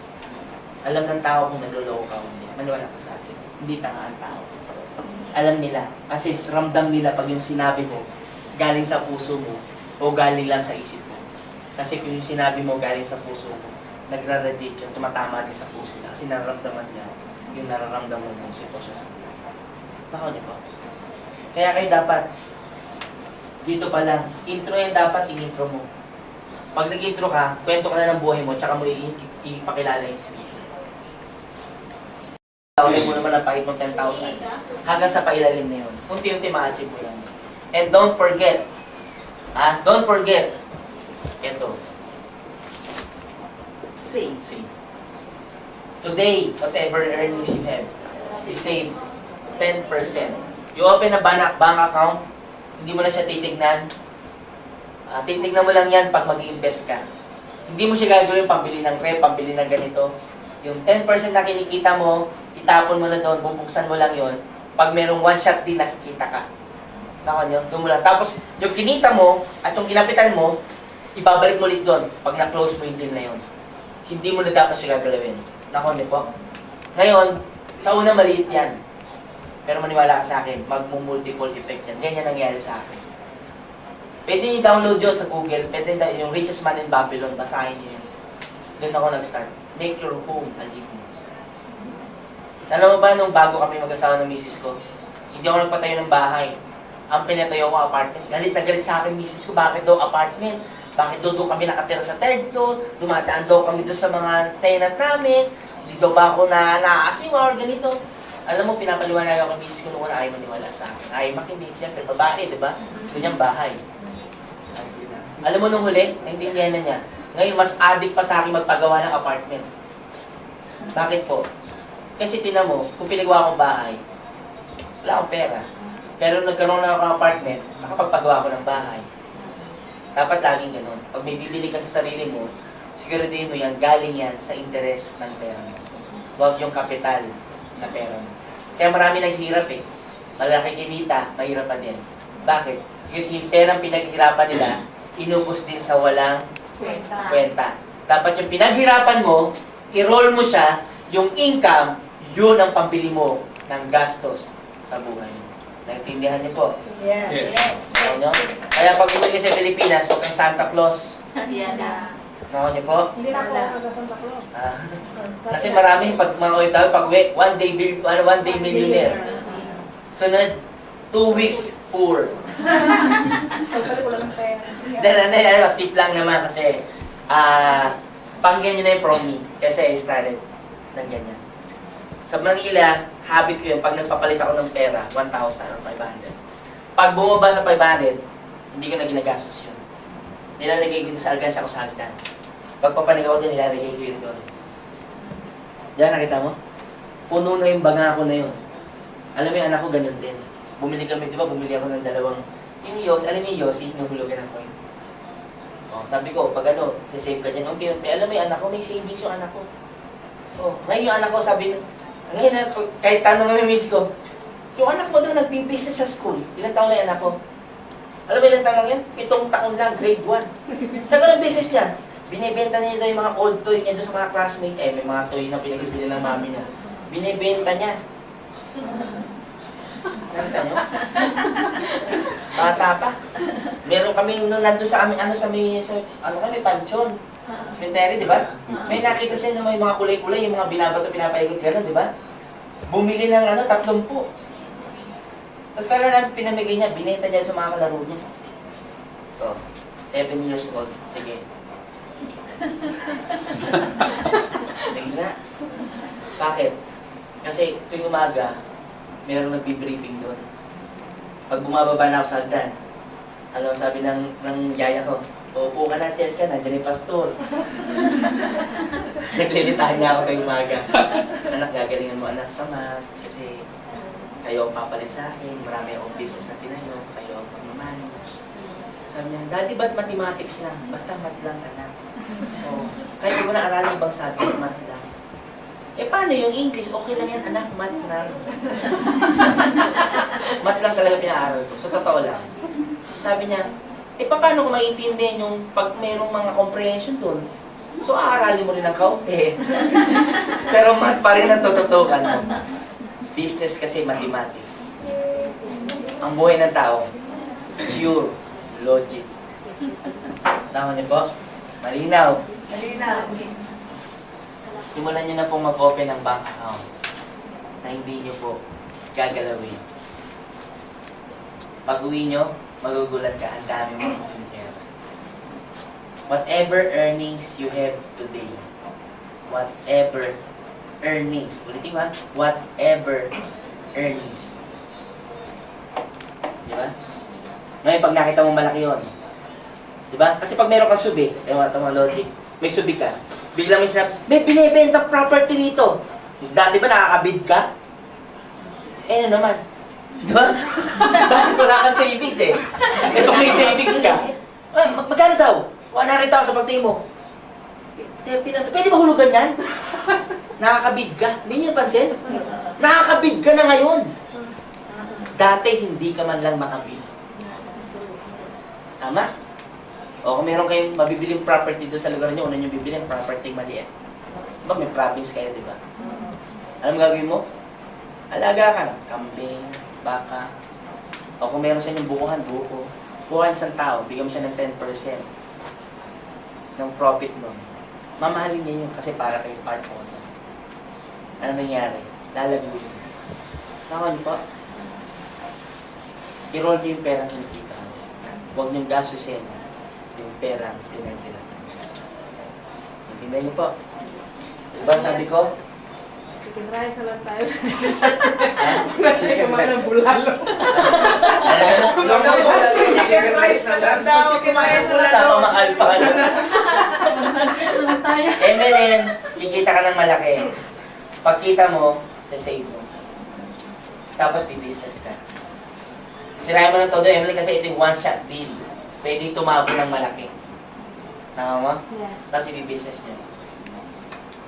Alam ng tao kung nagloloko ka o hindi. Maniwala ka sa akin. Hindi tanga ang tao. Alam nila. Kasi ramdam nila pag yung sinabi mo galing sa puso mo o galing lang sa isip mo. Kasi kung yung sinabi mo galing sa puso mo, nagra-radiate yun, tumatama din sa puso niya. Kasi nararamdaman niya yung nararamdaman mong sitwasyon sa buhay. Nako niyo po. Kaya kayo dapat, dito pa lang, intro yan dapat, in-intro mo. Pag nag-intro ka, kwento ka na ng buhay mo, tsaka mo ipakilala yung speaker. Tawagin mo naman ang pahit ng 10,000. Hanggang sa pailalim na yun. Unti-unti ma-achieve mo yan. And don't forget, don't forget, ito. See. Today, whatever earnings you have, save 10%. You open a bank account, hindi mo na siya titignan. Titignan mo lang yan pag mag-i-invest ka. Hindi mo siya gagawin pambili ng rep, pambili ng ganito. Yung 10% na kinikita mo, itapon mo na doon, bubuksan mo lang yon. Pag merong one shot din, nakikita ka. Nako nyo, doon mo lang. Tapos, yung kinita mo, at yung kinapitan mo, ibabalik mo ulit doon pag na-close mo yung deal na yon. Hindi mo na dapat siya gagalawin. Nako nyo po. Ngayon, sa una maliit yan. Pero maniwala ka sa akin, mag-multiple effect yan. Ganyan nangyari sa akin. Pwede nyo download yun sa Google. Pwede yung Richest Man in Babylon, basahin nyo yun. Doon ako nag-start. Make your home a living. Alam mo ba, nung bago kami mag-asawa ng misis ko, hindi ako nagpatayo ng bahay. Ang pinatayo ko, apartment. Galit na galit sa akin, misis ko, bakit daw apartment? Bakit daw kami nakatira sa third floor? Dumadaan daw kami doon sa mga tenant namin. Hindi daw ba ako naaasiwa or ganito? Alam mo, pinapaliwanag ako ng misis ko noon, ayaw maniwala sa akin. Ayaw makinig, siyempre, babae, di ba? Gusto niyang bahay. Alam mo nung huli, naintindihan na niya. Ngayon, mas addict pa sa akin magpagawa ng apartment. Bakit po? Kasi tinan mo, kung pinagawa akong bahay, wala akong pera. Pero nagkaroon na ako ng apartment, nakapagpagawa ko ng bahay. Dapat laging ganun. Pag may bibili ka sa sarili mo, siguraduhin mo yan, galing yan sa interest ng pera mo. Huwag yung kapital na pera mo. Kaya marami naghihirap eh. Malaki kinita, mahirap pa din. Bakit? Kasi yung perang pinaghirapan nila, inubos din sa walang kwenta. Dapat yung pinaghirapan mo, i-roll mo siya, yung income, yun ang pambili mo ng gastos sa buhay mo. Naintindihan niyo po? Yes. Ano? Kaya pag uwi kayo sa Pilipinas, huwag kang Santa Claus. Yan na. Ano niyo po? Hindi na po ako nag-Santa Claus. Kasi marami, pag mga OFW, pag uwi, one day millionaire. Sunod, 2 weeks poor. Pagpalik ko lang ng pera. Then, tip lang naman kasi, pangyan nyo na yung promi. Kasi I started ng ganyan. Sa Manila, habit ko yun, pag nagpapalit ako ng pera, 1,000 or 500. Pag bumaba sa 500, hindi ko na ginagastos yun. Nilalagay ko sa alkansya ko sa hagdan. Pag papanig ako din, nilalagay ko yun doon. Diyan, nakita mo? Puno na yung bangako na yun. Alam mo yung anak ko, ganun din. Bumili kami, di ba, bumili ako ng dalawang, yung Yossi, alam mo yung Yossi, nahulugan ng coin. Oh, sabi ko, pag ano, sasave ka dyan, unti-unti, alam mo yung anak ko, may savings yung anak ko. Oh, ngayon yung anak ko, sabi, ngayon na, kahit tanong ng miss ko, yung anak mo daw nagbi-business sa school, ilang taon lang yung anak ko? Alam mo ilang taon lang yan? 7 taon lang, grade 1. Saan ka ng business niya? Binibenta niya daw yung mga old toy niya doon sa mga classmate, may mga toy na pinagbili ng mami niya. Binibenta niya. Nakita niyo? Bata pa. Meron kami nung nandun sa amin, kami, pansyon. Cemetery, di ba? May nakita siya na may mga kulay-kulay, yung mga binabato, pinapaikot gano'n, di ba? Bumili ng 30. Tapos kala lang pinamigay niya, binenta niya sa mga kalaro niya. So, 7 years old. Sige. Sige na. Bakit? Kasi tuwing umaga, mayroong nagbi-briefing doon. Pag bumababa na ako sa hagdan, alam, sabi ng yaya ko, upo ka na, Cheska, nandiyan yung pastor. Naglilitahan niya ako tuwing umaga. Anak, gagalingan mo anak sa math, kasi kayo ang papalit sa akin, marami akong business na tinayo, kayo ang pag-manage. Sabi niya, Daddy, ba't mathematics lang? Basta math lang, anak. Oh, kahit mo na aralin ibang subject, math lang. Paano yung English? Okay lang yan, anak, math lang. Math lang talaga pinaaral ko. So, totoo lang. Sabi niya, paano ko maiintindihan yung pag mayroong mga comprehension doon? So, aaralin mo rin ng kaunti. Pero math pa rin ang tututukan mo. Business kasi mathematics. Ang buhay ng tao, pure logic. Tama niyo po? Malinaw. Malinaw. Simulan niyo na pong mag-open ng bank account na hindi niyo po gagalawin. Pag uwi niyo, magugulat ka, ang dami mo ng pera. Whatever earnings you have today, whatever earnings, ulitin ko ha, whatever earnings. Di ba? Ngayon, pag nakita mo malaki yun, di ba? Kasi pag meron kang subi, yung mga logic, may subi ka, biglang may sinabi, may binibenta property dito. Dati ba nakakabid ka? Ano naman? Di ba? Bakit wala kang savings eh? Pag may savings ka, magkano daw? 100,000 sa pagtingin mo. Pwede ba hulugan yan? Nakakabid ka. Hindi niyo napansin? Nakakabid ka na ngayon. Dati hindi ka man lang makabid. Tama? O kung meron kayong mabibiling property doon sa lugar niyo, una niyo bibilin, property maliit. Diba may province kayo, di ba? Anong gagawin mo? Alaga ka. Kambing, baka. O kung meron sa inyong bukuhan, buko. Bukuhan isang tao, bigyan mo siya ng 10% ng profit mo. Mamahalin niya yun kasi para kayo part owner. Ano nangyari? Lalaguin. Nakaw niyo po? I-roll niyo yung perang kinikita. Huwag niyong gastusin yung perang pinagbilang. Intindihan niyo po? Diba sabi ko? Chicken rice na lang tayo. Chicken rice. bulalo. Chicken rice na lang daw. Kumain mo lang daw. Tama maalpa ka na. lang tayo. MLM, kikita ka ng malaki. Pagkita mo, sasave mo. Tapos business ka. Sirayan mo ng todo, Emily, kasi ito yung one-shot deal. Pwede tumabo ng malaki. Tama mo? Yes. Tapos i-business nyo.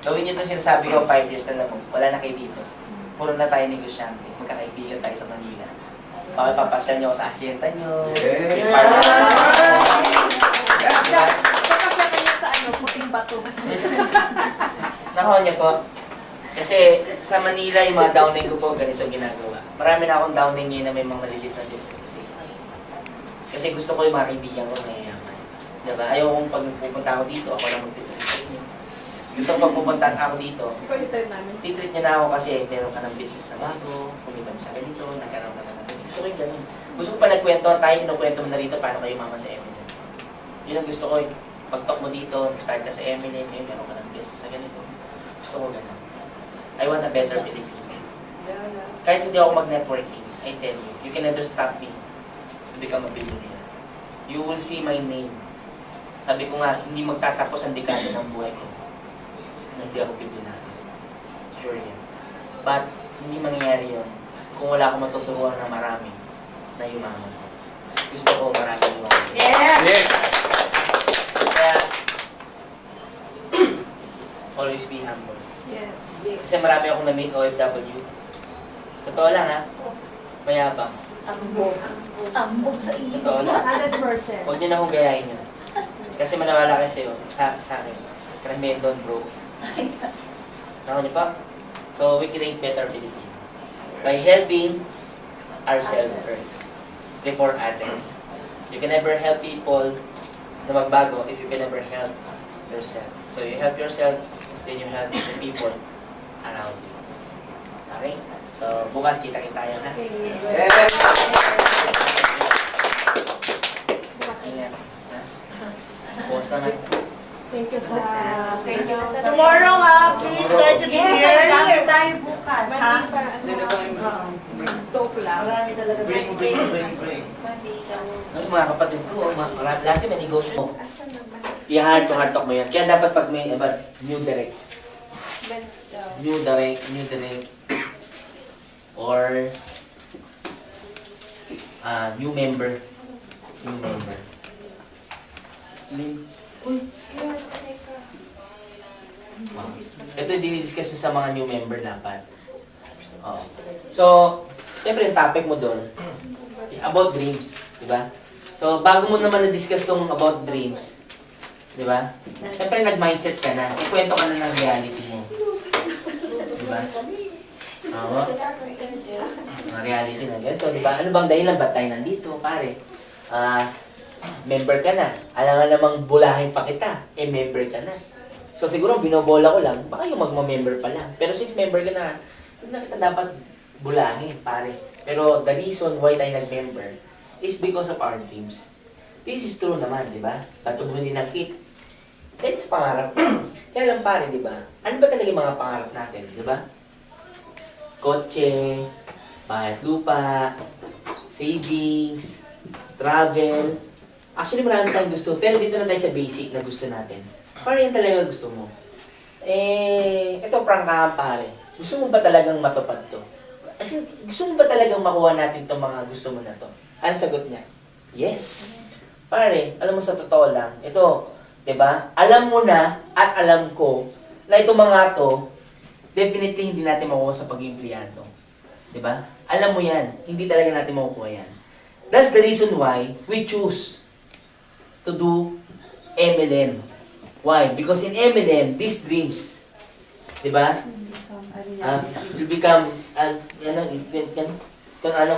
Gawin nyo ito sinasabi ko, 5 years na lang mo. Wala na kayo dito. Puro na tayo negosyante. Magkakaibigan tayo sa Manila. Baka papasyal nyo ako sa asyenta nyo. May partner. Kapag kayo sa puting bato. Nakuha niyo po. Kasi sa Manila, yung mga downing ko po, ganito ginagawa. Marami na akong downing ngayon na may mga maliliit na business. Kasi gusto ko yung mga kaibigan ko na yayaman. Diba? Ayaw kong pag pupunta ako dito, ako lang magtitreat sa inyo. Gusto ko pag pupunta ako dito, titreat niyo na ako kasi meron ka ng business na bago, kumita mo sa ganito, nagkaroon ka na ng ganito. Gusto ko yung ganun. Gusto ko pa nagkwentuhan tayo, kinukwento mo na rito paano kayo mama sa Eminem. Yun ang gusto ko eh. Pag-talk mo dito, start ka sa Eminem, meron ka ng business na ganito. Gusto ko ganun. I want a better Pilipino. Kahit hindi ako mag-networking, I tell you, you can never stop me to become a billionaire. You will see my name. Sabi ko nga, hindi magtatapos ang dekada ng buhay ko na hindi ako billionaire. Sure yan. But, hindi mangyayari yun kung wala akong matuturuan ng marami na yumaman. Gusto ko marami yumaman. Yes! Yes! Kaya, always be humble. Yes. Kasi marami akong na-meet OFW. Totoo lang ha, mayabang. Tambog sa iyo. Totoo lang. 100%. Huwag niyo na akong gayahin yun. Kasi manawala kayo sa'yo, sa akin. Karamihan doon, bro. Tama niyo pa? So, we create better Philippines. By helping ourselves first. Before others. You can never help people na magbago if you can never help yourself. So, you help yourself, then you help the people around you. Okay? So, bukas kita-kita tayo, ha? Ingat. Ha? Bukas naman. Thank you sa... Thank you sa... Tomorrow, please try to be Yes, here. ang dami tayo bukas. Ha? Sino ba yung Dope lang. Marami talaga. break? Ay, mga kapatid ko, lagi may negosyo. I-hard to hard talk mo yan. Kaya dapat pag may new direct. New direct. Or new member. Ito yung dinidiscuss sa mga new member dapat. Oo. So, siyempre yung topic mo doon, about dreams, di ba? So, bago mo naman na-discuss tong about dreams, di ba? Siyempre nag-mindset ka na, ikwento ka na ng reality mo. Di ba? Oo. Mga reality na ganito, di ba? Ano bang dahilan ba't tayo nandito, pare? Member ka na. Alam nga namang bulahin pa kita, member ka na. So siguro binobola ko lang, baka yung magma-member pa lang. Pero since member ka na, hindi na kita dapat bulahin, pare. Pero the reason why tayo nag-member is because of our dreams. This is true naman, di ba? Ba't bumili ng kit? Dahil sa pangarap. Kaya lang pare, di ba? Ano ba talaga yung mga pangarap natin, di ba? Kotse, bahay at lupa, savings, travel. Actually, marami tayong gusto. Pero dito na tayo sa basic na gusto natin. Para yan talaga gusto mo. Ito prangkahan pare. Gusto mo ba talagang matupad to? As in, gusto mo ba talagang makuha natin itong mga gusto mo na to? Ano sagot niya? Yes! Pare, alam mo sa totoo lang, ito, diba? Alam mo na at alam ko na itong mga to, definitely hindi natin makuha sa pag-iimpleyado. Diba? Alam mo yan, hindi talaga natin makukuha yan. That's the reason why we choose to do MLM. Why? Because in MLM, these dreams, di ba? Will become,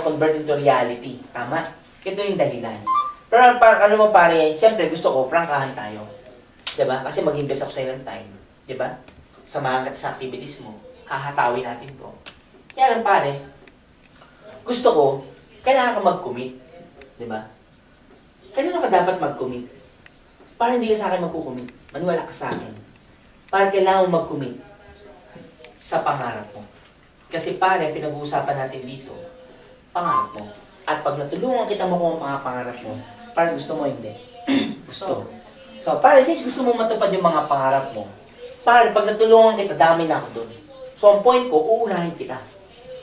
convert into reality. Tama? Ito yung dahilan. Pero ano mo pare, siyempre gusto ko, prangkahan tayo. Di ba? Kasi mag-invest ako sa'yo ng time. Di ba? Samahan ka sa activities mo. Hahatawin natin to. Kaya lang pare, gusto ko, kailangan ka mag-commit. Di ba? Kanino ka dapat mag-commit? Para hindi ka sa akin magkukumit. Maniwala ka sa akin. Para kailangan mo mag-commit sa pangarap mo. Kasi pare, pinag-uusapan natin dito, pangarap mo. At pag natulungan kita mo kung ang pangarap mo, para gusto mo hindi. Gusto. So, pare, since gusto mo matupad yung mga pangarap mo, pare, pag natulungan kita, dami na ako doon. So, ang point ko, uunahin kita.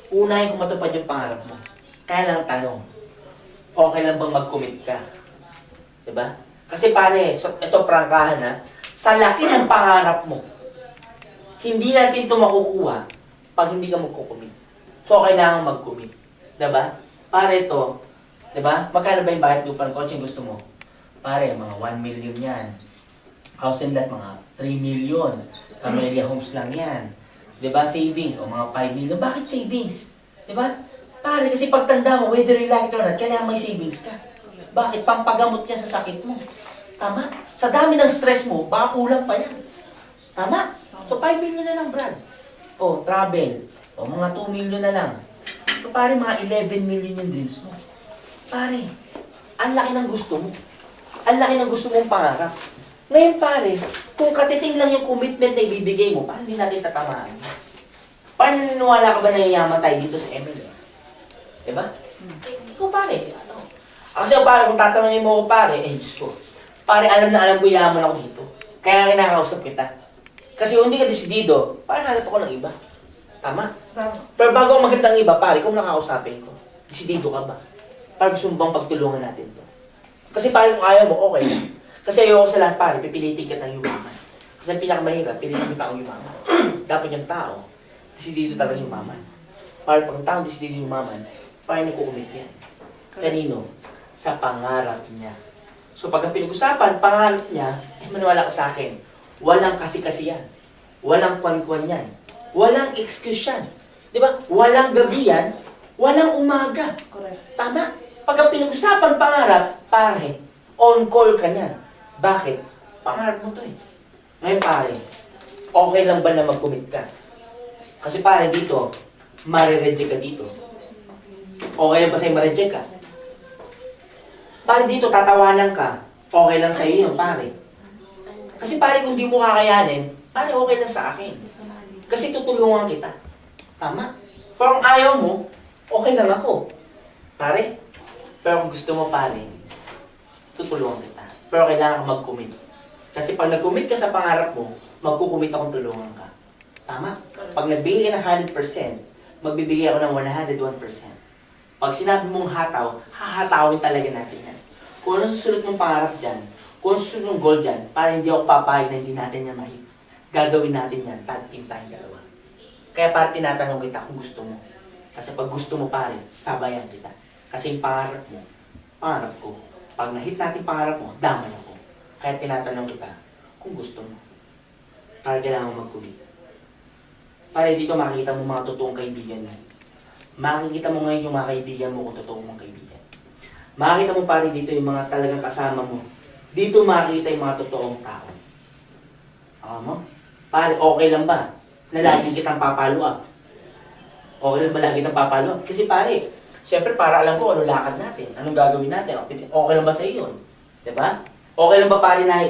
Uunahin ko matupad yung pangarap mo. Kaya lang tanong, okay lang bang mag-commit ka? Diba? Kasi pare, so, ito prangkahan ha, sa laki ng pangarap mo, hindi natin ito makukuha pag hindi ka magkukumit. So, kailangan mag-commit. Diba? Pare ito, diba? Magkano ba yung bayad lupa ng kotse gusto mo? Pare, mga 1 million yan. House and lot, mga 3 million. Camellia Homes lang yan. Diba? Savings, o mga 5 million. Bakit savings? Diba? Pare, kasi pagtanda mo, whether you like it or not, kailangan may savings ka. Bakit? Pampagamot niya sa sakit mo. Tama? Sa dami ng stress mo, baka kulang pa yan. Tama? So, 5 million na lang, Brad. O, travel. O, mga 2 million na lang. So, pare, mga 11 million yung dreams mo. Pare, ang laki ng gusto mo. Ang laki ng gusto mong pangarap. Ngayon, pare, kung katiting lang yung commitment na ibibigay mo, paano hindi natin tatamaan? Paano naniniwala ka ba na yayaman tayo dito sa ML? Diba? Ikaw, pare, ano? Kasi pare, kung tatanungin mo ko, pare, Diyos ko. Pare, alam na alam ko yaman ako dito. Kaya kinakausap kita. Kasi kung hindi ka desidido, parang hanap ako ng iba. Tama? Pero bago ako maganda ang iba, pare, kung nakakausapin ko, disidido ka ba? Para gusto mo bang pagtulungan natin to? Kasi pare, kung ayaw mo, okay lang. Kasi ayoko sa lahat, pare, pipilitin ka ng yumaman. Kasi ang pinakamahirap, pilitin yung taong yumaman. Dapat yung tao, disidido talaga yumaman. Pare, pag ang tao disidido yumaman, pare, nagkukumit yan. Kanino? Sa pangarap niya. So pag ang pinag-usapan, pangarap niya, maniwala ka sa akin, walang kasi-kasi yan. Walang kwan-kwan yan. Walang excuse yan. Di ba? Walang gabi yan. Walang umaga. Correct. Tama. Pag ang pinag-usapan pangarap, pare, on call ka niyan. Bakit? Pangarap mo to eh. Ngayon pare, okay lang ba na mag-commit ka? Kasi pare dito, marireject ka dito. Okay lang ba sa'yo ma-reject ka? Pare dito, tatawanan ka. Okay lang sa'yo yun, pare. Kasi pare, kung di mo kakayanin, pare, okay lang sa akin. Kasi tutulungan kita. Tama? Pero kung ayaw mo, okay lang ako. Pare, pero kung gusto mo, pare, tutulungan kita. Pero kailangan ka mag-commit. Kasi pag nag-commit ka sa pangarap mo, magkukumit akong tulungan ka. Tama? Pag nagbigay ka ng 100%, magbibigay ako ng 101%. Pag sinabi mong hataw, hahatawin talaga natin yan. Kung ano susunod mong pangarap dyan, kung ano susunod mong goal dyan, para hindi ako papayag na hindi natin yan mahit. Gagawin natin yan, tag-team tayong dalawa. Kaya para tinatanong kita kung gusto mo. Kasi pag gusto mo pare, sabayan kita. Kasi yung pangarap mo, pangarap ko. Pag nahit natin pangarap mo, damay ako. Kaya tinatanong kita kung gusto mo. Para kailangan mo magkulit. Para dito makikita mo mga totoong kaibigan mo. Makikita mo ngayon yung mga kaibigan mo kung totoong mong kaibigan. Makikita mo pare dito yung mga talagang kasama mo. Dito makikita yung mga totoong tao. Mo? Pare, okay lang ba na lagi kitang papalo up? Okay lang ba lagi kitang papalo up? Kasi pare, siyempre para alam ko ano lakad natin, anong gagawin natin. Okay lang ba sa iyo yun? Diba? Okay lang ba pare na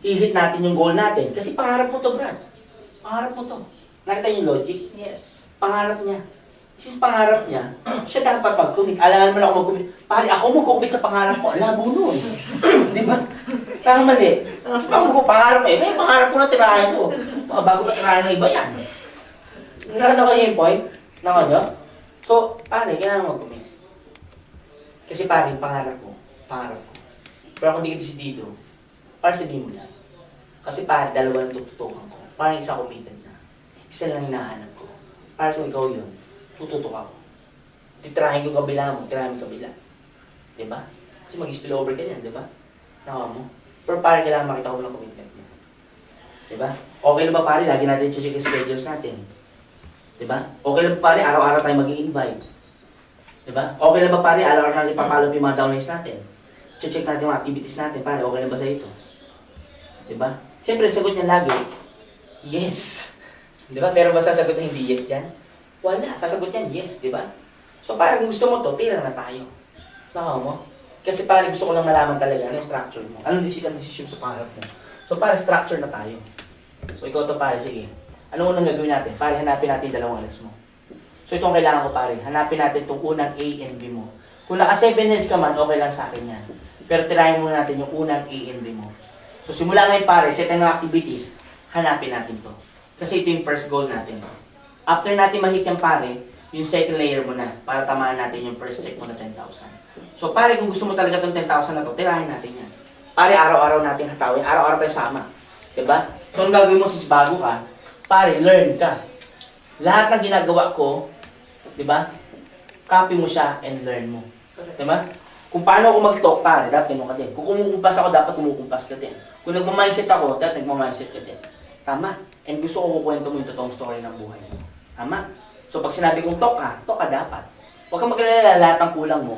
i-hit natin yung goal natin? Kasi pangarap mo to, Brad. Pangarap mo to. Nakita yung logic? Yes. Pangarap niya. Since pangarap niya, siya dapat mag-commit. Alangan mo na ako mag-commit. Pare, ako mag-commit sa pangarap ko. Alabo nun. Di ba? Tama mali. Ako ko pangarap eh. May pangarap ko na tirahin ko. Bago pa tirahin ng iba yan. Naranaw kayo yung point? Nako nyo? So, pare, kailangan mag-commit. Kasi pare, pangarap ko. Pangarap ko. Pero kung di ka desidido, para sabihin mo lang. Kasi pare, dalawa lang tututukan ko. Parang isa committed na. Isa lang hinahanap ko. Para kung ikaw yun, tututok ako. Titirahin ko kabila mo, titirahin mo kabila. Diba? Kasi mag-spill over ka yan, diba? Nakawa mo. Pero pare, kailangan makita ko ng commitment niya. Diba? Okay lang ba pare, lagi natin check yung schedules natin. Diba? Okay lang ba pare, araw-araw tayo mag-i-invite. Diba? Okay lang ba pare, araw-araw natin ipapalo yung mga downlines natin. Check natin yung activities natin, pare, okay lang ba sa ito? Diba? Siyempre, sagot niya lagi, yes. Diba? Meron ba sasagot na hindi yes dyan? Wala. Sasagot niyan, yes, di ba? So, parang gusto mo to, tira na tayo. Nakaw mo? Kasi parang gusto ko lang malaman talaga ano yung structure mo. Anong decision sa pangarap mo. So, parang structure na tayo. So, ikaw to pare, sige. Ano unang gagawin natin? Pare, hanapin natin yung dalawang alas mo. So, itong kailangan ko pare. Hanapin natin itong unang A and B mo. Kung naka 7 years ka man, okay lang sa akin yan. Pero tirahin muna natin yung unang A and B mo. So, simula ngayon pare, set ng activities, hanapin natin to. Kasi ito yung first goal natin. After natin ma-hit yung pare, yung second layer mo na para tamaan natin yung first check mo na 10,000. So pare, kung gusto mo talaga itong 10,000 na to, tirahin natin yan. Pare, araw-araw natin hatawin, araw-araw tayo sama. Diba? So ang gagawin mo since bago ka, pare, learn ka. Lahat ng ginagawa ko, diba? Copy mo siya and learn mo. Diba? Kung paano ako mag-talk, pare, dapat ganun ka din. Kung kumukumpas ako, dapat kumukumpas ka din. Kung nagmamindset ako, dapat nagmamindset ka din. Tama? And gusto ko kukwento mo yung totoong story ng buhay mo. Tama? So pag sinabi kong talk ka dapat. Huwag kang mag-alala lahat ng kulang mo.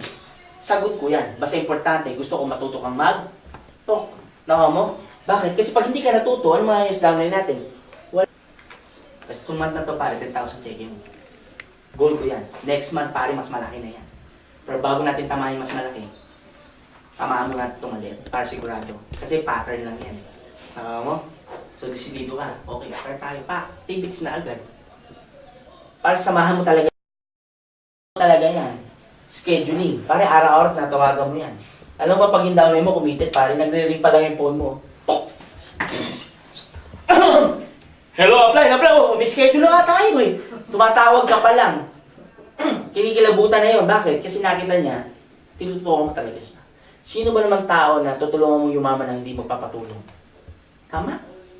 Sagot ko yan. Basta importante, gusto ko matuto kang mag-talk. Nakaw mo? Bakit? Kasi pag hindi ka natuto, ano mga yes downline natin? Wala. Kasi 2 month na to pare, 10,000 check-in mo. Goal ko yan. Next month pare, mas malaki na yan. Pero bago natin tamahin mas malaki, tamaan mo natin itong maliit. Para sigurado. Kasi pattern lang yan. Nakaw mo? So desidido ka. Okay, start tayo pa. Tidbits na agad. Para samahan mo talaga yan. Scheduling. Pare, araw-araw natawagan mo yan. Alam mo ba, pag in-downline mo, committed, pare, nagre-ring pa lang yung phone mo. Hello, apply. Oh, may schedule na nga tayo eh. Tumatawag ka pa lang. Kinikilabutan na yun. Bakit? Kasi nakita niya, tinutulungan mo talaga siya. Sino ba namang tao na tutulungan mo yumaman na hindi magpapatulong? Tama?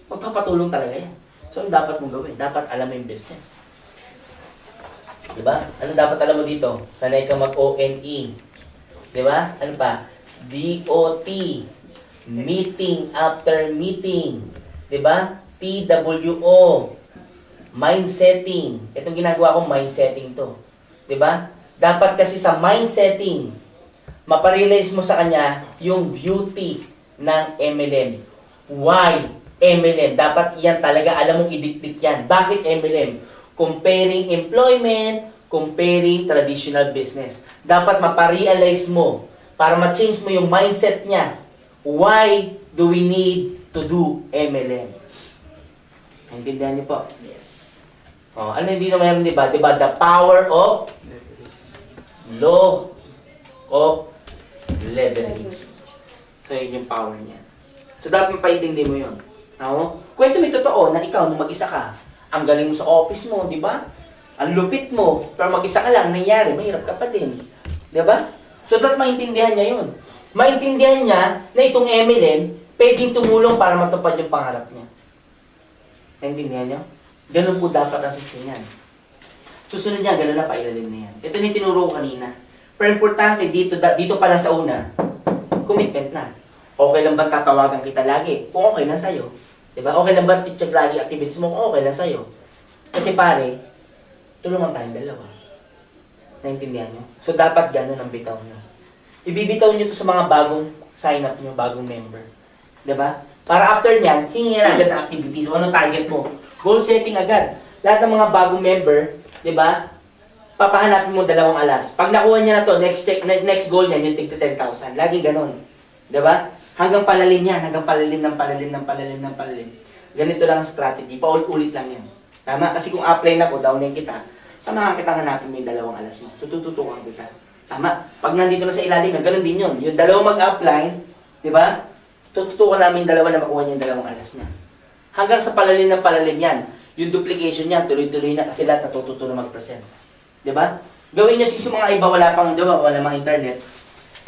Magpapatulong talaga yan. So, ano dapat mong gawin? Dapat alam mo yung business. Diba? Ano dapat alam mo dito? Sanay ka mag-ONE. Diba? Ano pa? DOT. Meeting after meeting. Diba? TWO. Mindsetting. Itong ginagawa ko, mindsetting to. Diba? Dapat kasi sa mindsetting, maparealize mo sa kanya yung beauty ng MLM. Why MLM? Dapat yan talaga, alam mong idikdik yan. Bakit MLM? Comparing employment, comparing traditional business. Dapat maparealize mo para ma-change mo yung mindset niya. Why do we need to do MLM? Naintindihan niyo po? Yes. Oh, ano yung dito mayroon, di ba? Di ba? The power of law of leverage. So, yun yung power niya. So, dapat mapaintindi mo yun. No? Kwento mo yung totoo na ikaw, nung mag-isa ka, ang galing mo sa office mo, di ba? Ang lupit mo, pero mag-isa ka lang, nangyari, mahirap ka pa din. Di ba? So, dapat maintindihan niya yun. Maintindihan niya na itong MLM, pwedeng tumulong para matupad yung pangarap niya. Naintindihan niyo? Ganun po dapat ang system niyan. Susunod niya, ganun na pailalim na yan. Ito yung tinuro ko kanina. Pero importante dito pa lang sa una, commitment na. Okay lang ba tatawagan kita lagi? Kung okay lang sa'yo. Diba? Okay lang ba picture lagi activities mo? Kung okay lang sa'yo. Kasi pare, tulungan tayong dalawa. Naintindihan nyo? So dapat ganun ang bitaw nyo. Ibibitaw nyo to sa mga bagong sign up nyo, bagong member. Diba? Para after nyan, hingin agad ang activities. O ano target mo? Goal setting agad. Lahat ng mga bagong member, diba? Papahanapin mo 2 alas. Pag nakuha niya na to, next goal niya, yung tig 10,000. Lagi ganun. Diba? Hanggang palalim yan, hanggang palalim ng palalim ng palalim ng palalim. Ganito lang ang strategy. Paulit-ulit lang yan. Tama? Kasi kung upline ako, downin kita, samahan kita hanapin mo yung 2 alas mo. So, tututukan kita. Tama? Pag nandito na sa ilalim, ganun din yun. Yung 2 mag-upline, di ba? Tututukan namin yung 2 na makuha niya yung 2 alas niya. Hanggang sa palalim ng palalim yan. Yung duplication niya, tuloy-tuloy na kasi lahat natututo na mag-present. Di ba? Gawin niya sa mga iba, wala pang, di ba? Wala mga internet.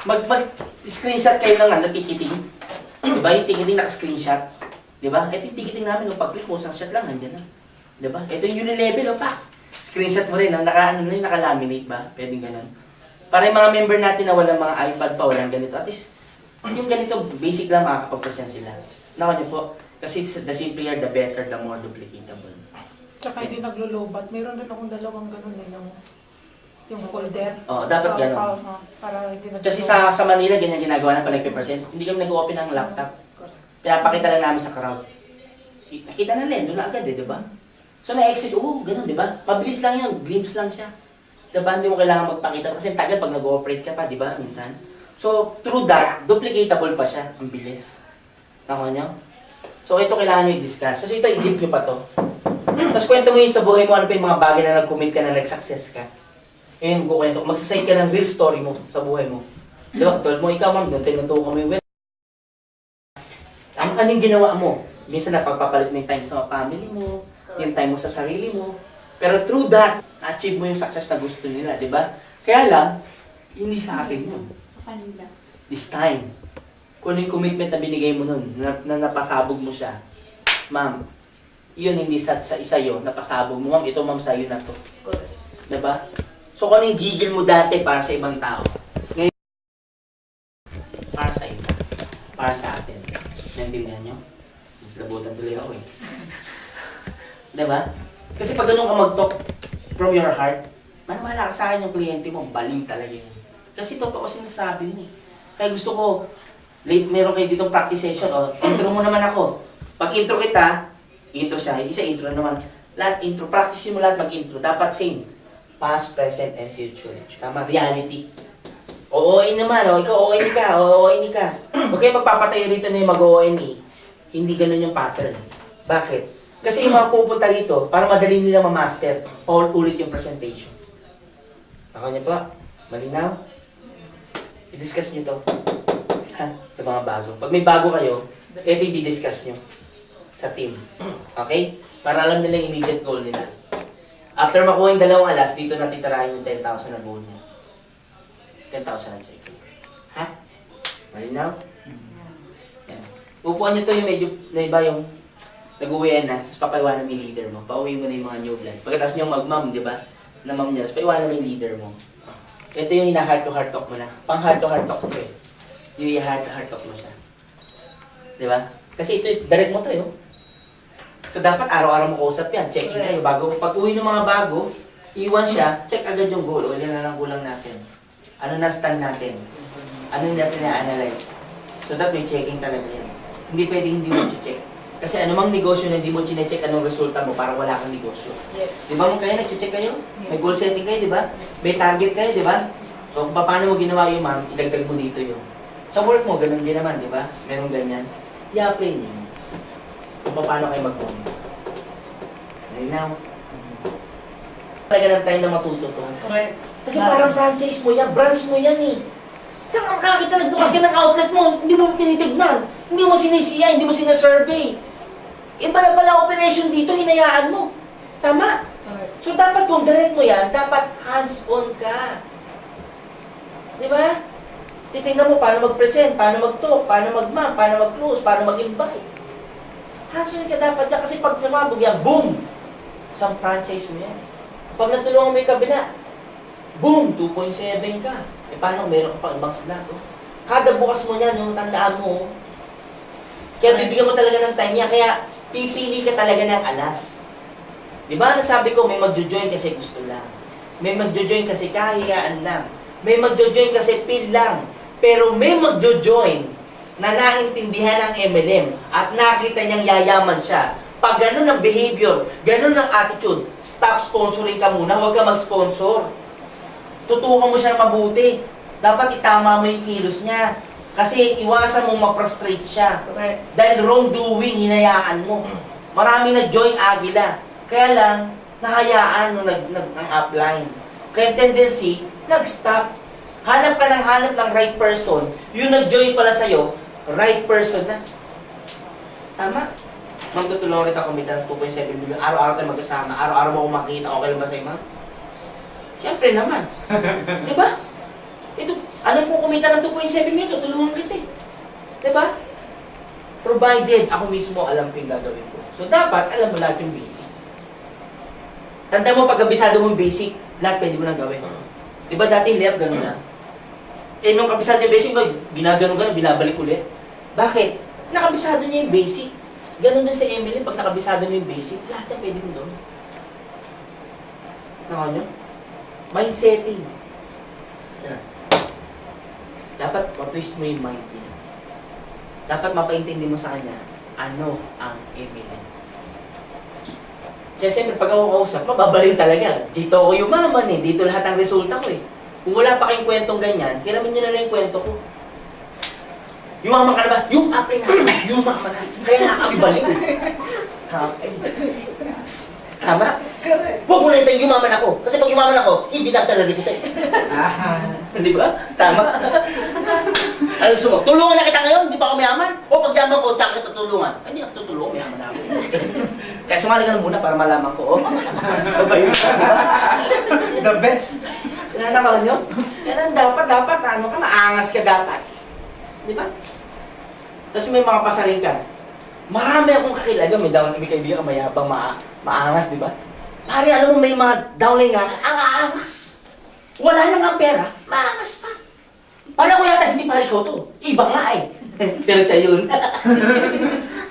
Mag-screenshot kayo ng ticketing. Diba? Yung ticketing naka-screenshot. Diba? Ito yung ticketing namin. Nung pag-click mo, isang shot lang, nandiyan na. Diba? Ito yung Unilevel, pak! Screenshot mo rin. Naka-laminate ba? Pwedeng ganun. Para yung mga member natin na walang mga iPad pa, walang ganito. At least, yung ganito, basic lang makakapag-present sila. Naka niyo po. Kasi the simpler, the better, the more duplicatable. Tsaka hindi naglo-lobat. Meron din akong 2 ganun eh. Yung folder. Oo, dapat ganun. Para hindi naglo-lobat. Kasi sa Manila, ganyan ginagawa na pala 50%. Hindi kami nag-open ng laptop. Pinapakita lang namin sa crowd. Nakita na lang, doon na agad eh, di ba? So na-exit, ganun, di ba? Mabilis lang yun, glimpse lang siya. Di ba? Hindi mo kailangan magpakita. Kasi tagal pag nag-ooperate ka pa, di ba? Minsan. So, through that, duplicatable pa siya. Ang bilis. Nakuha nyo? So, ito kailangan nyo i-discuss. So, ito, i-dip nyo pa to. Tapos, kwento mo yun sa buhay mo, ano pa yung mga bagay na nag-commit ka na nag-success ka. Ngayon, kukwento. Magsaside ka ng real story mo sa buhay mo. Di ba? Tulad mo, ikaw, ma'am, doon tinutuwa mo yung anong ginawa mo? Minsan napagpapalit mo yung time sa family mo, yung time mo sa sarili mo. Pero through that, na-achieve mo yung success na gusto nila, di ba? Kaya lang, hindi sa akin yun. Sa kanila. This time, kung ano yung commitment na binigay mo nun, na napasabog mo siya, ma'am, yun hindi sa isa yun, napasabog mo, ma'am, ito ma'am sa'yo na to. Di ba? So kung ano yung gigil mo dati para sa ibang tao, ngayon, para sa iba, para sa atin. Naintindihan nyo? Labutan tuloy ako eh. Diba? Kasi pag ganun ka mag-talk from your heart, maniwala ka sa akin yung kliyente mo, baliw talaga yun. Kasi totoo sinasabi yun eh. Kaya gusto ko, late meron kayo ditong practice session, intro mo naman ako. Pag intro kita, intro siya, isa intro naman. Lahat intro, practice mo lahat mag-intro. Dapat same. Past, present, and future. Tama, reality. Oo-ON naman, ikaw OON ka, OON ka. Huwag kayo magpapatayo rito na yung mag-OON eh. Hindi ganun yung pattern. Bakit? Kasi yung mga pupunta rito, para madali nila ma-master, ulit yung presentation. Ako niyo po, malinaw? I-discuss niyo to. Ha? Sa mga bago. Pag may bago kayo, ito yung i-discuss niyo sa team. Okay? Para alam nila yung immediate goal nila. After makuha yung 2 alas, dito na titirahin yung 10,000 na goal niya. 10,000 ang check. Ha? Malinaw? Yan. Upuan nyo to yung medyo, na iba yung nag-uwian na, tapos papaiwanan mo yung leader mo. Pauwi mo na yung mga new blood. Pagkatapos nyo mag-mom, di ba? Na mom niya, tapos paiwanan mo yung leader mo. Ito yung ina-heart to heart talk mo na. Pang heart to heart talk mo eh. Yung i-heart to heart talk mo siya. Di ba? Kasi ito, direct mo to yun. So dapat araw-araw mo kausap yan. Check-in kayo. Bago, pag uwi ng mga bago, iwan siya, check agad yung goal. O yan na lang kulang natin. Ano na stand natin? Ano natin na-analyze? So that may checking talaga yan. Hindi pwedeng hindi mo check. Kasi anumang negosyo na hindi mo chine-check anong resulta mo, parang wala kang negosyo. Yes. Di ba mo kayo, nag-check kayo? May goal setting kayo, di ba? May target kayo, di ba? So kung paano mo ginawa yung ma'am, idagdag mo dito yung. Sa work mo, ganun din naman, di ba? Merong ganyan. I-apply niyo. Kung paano kayo mag-move. Now, talaga ng time na matuto to. Correct. Kasi parang franchise mo yan, branch mo yan eh. Saan ka makakita nagbukas ka ng outlet mo, hindi mo tinitignan, hindi mo sinisiya, hindi mo sinasurvey. Iba na pala operation dito, hinayaan mo. Tama? Correct. So dapat kung direct mo yan, dapat hands-on ka. Di ba? Titignan mo paano mag-present, paano mag-talk, paano mag-map, paano mag-close, paano mag-invite. Hands-on ka dapat dyan kasi pag sumabog yan, boom! Isang franchise mo yan. Pag natulungan mo yung kabila, boom! 2.7 ka. E paano meron ka pang ibang slot? Oh? Kada bukas mo niyan, yung tandaan mo. Kaya bibigyan mo talaga ng time niya, kaya pipili ka talaga ng alas. Di ba nasabi ko, may magjo-join kasi gusto lang. May magjo-join kasi kahiyaan lang. May magjo-join kasi feel lang. Pero may magjo-join na naintindihan ng MLM at nakita niyang yayaman siya. Pag ganun ang behavior, ganun ang attitude, stop sponsoring ka muna, huwag ka mag-sponsor. Tutukan mo siya mabuti. Dapat itama mo yung kilos niya. Kasi iwasan mong ma-frustrate siya. Correct. Dahil wrongdoing, hinayaan mo. Marami nag-join Agila. Kaya lang, nahayaan nung nag-upline. Kaya tendency, nag-stop. Hanap ka ng right person. Yung nag-join pala sa'yo, right person na. Tama? Ma'am, tutulungan kita kumita ng 2.7 million. Araw-araw tayo magkasama. Araw-araw mo ako makita. Okay lang ba sa'yo, ma'am? Siyempre naman. Di ba? Ito, ano po kumita ng 2.7 million? Tutulungan kita eh. Di ba? Provided ako mismo alam ko yung gagawin ko. So dapat alam mo lahat yung basic. Tanda mo pag kabisado mo yung basic, lahat pwede mo nang gawin. Di ba dati layup gano'n na? Eh nung kabisado yung basic ko, ginagano-gano, binabalik ulit. Bakit? Nakabisado niya yung basic. Ganon din sa Emily, pag nakabisado mo yung basic, lahat na pwede mo doon. Naka nyo? Mindsetting. Sana. Dapat ma-twist mo yung mind niya. Dapat mapaintindi mo sa kanya, ano ang Emily. Kaya siyempre, pag ako kausap, mababalik talaga. Dito ako yumaman eh, dito lahat ang resulta ko eh. Kung wala pa kayong kwentong ganyan, hiramin nyo na lang yung kwento ko. Yumaman ka na ba? Yung apay na, yumaman na. Kaya nga kami balik. Tama? Huwag mo na ito yumaman ako. Kasi pag yumaman ako, hindi nagtalari kita eh. Di ba? Tama? Ano gusto mo? Tulungan na kita ngayon, di pa ako mayaman? O pag yaman ko, tsaka kita tulungan. Ay, hindi ako tutulungan, mayaman na ako. Kaya sumali ka na muna para malaman ko, oh. Sabay yun. The best. Kaya naman nyo? Yan ang dapat, ano ka, maangas ka dapat. Di ba? Tapos may mga pasaling ka. Marami akong kakilala, may kaibigan mayabang, maangas, di ba? Pare, alam mo, may mga downline nga, ang aangas. Wala na nga pera, maangas pa. Parang ko yata, hindi pare ko to. Iba nga eh. Pero siya yun.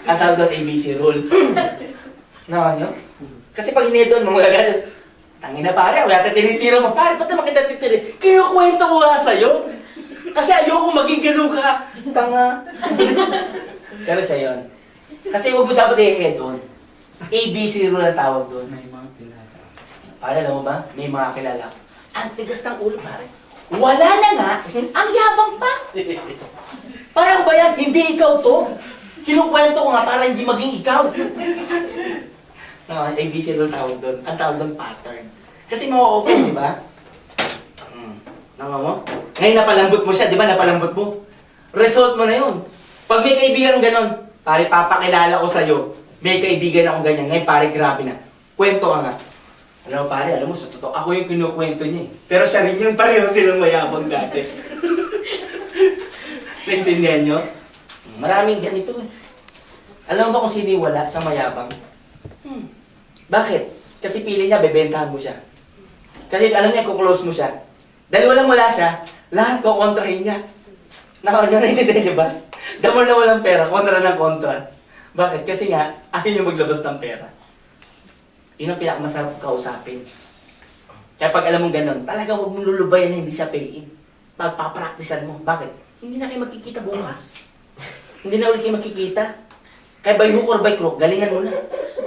Ang tawag doon, ABC rule. Naman nyo? Kasi pag hindi doon, magagalit. Tangin na pare, wala ka tinitira mo. Pare, ba't naman kita titira? Kinukwento ko nga sa'yo. Kasi ayoko maging ganun ka. Tanga. Pero siya yun. Kasi huwag mo dapat i-head on. ABC rule ang tawag doon. May mga pinata. Pare, alam mo ba? May mga kilala. Ang tigas ng ulo, pare. Wala na nga, ang yabang pa. Para ko ba yan? Hindi ikaw to. Kinukwento ko nga para hindi maging ikaw. ABC rule tawag doon. Ang tawag doon pattern. Kasi ma-open, di ba? Nama mo? Ngayon napalambot mo siya, di ba? Napalambot mo. Result mo na yun. Pag may kaibigan ganon, pare, papakilala ko sa'yo. May kaibigan akong ganyan. Ngayon, pare, grabe na. Kwento ka nga. Alam mo pare, alam mo, sa totoo, ako yung kinukwento niya eh. Pero siya rin yung pareho silang mayabang dati. Naintindihan nyo? Maraming ganito eh. Alam mo ba kung sino yung wala sa mayabang? Bakit? Kasi pili niya, bebentahan mo siya. Kasi alam niya, kuklose mo siya. Dahil walang wala siya, lahat ko kontrahin niya. Naintindihan niyo ba? The more na walang pera, kontra ng kontra. Bakit? Kasi nga, ayaw niyo maglabas ng pera. Yun ang pinakamasarap kausapin. Kaya pag alam mong ganun, talaga huwag mong lulubayan na hindi siya pay-in. Pagpapraktisan mo. Bakit? Hindi na kayo magkikita bukas. Hindi na ulit kayo magkikita. Kaya by hook or by crook, galingan mo na.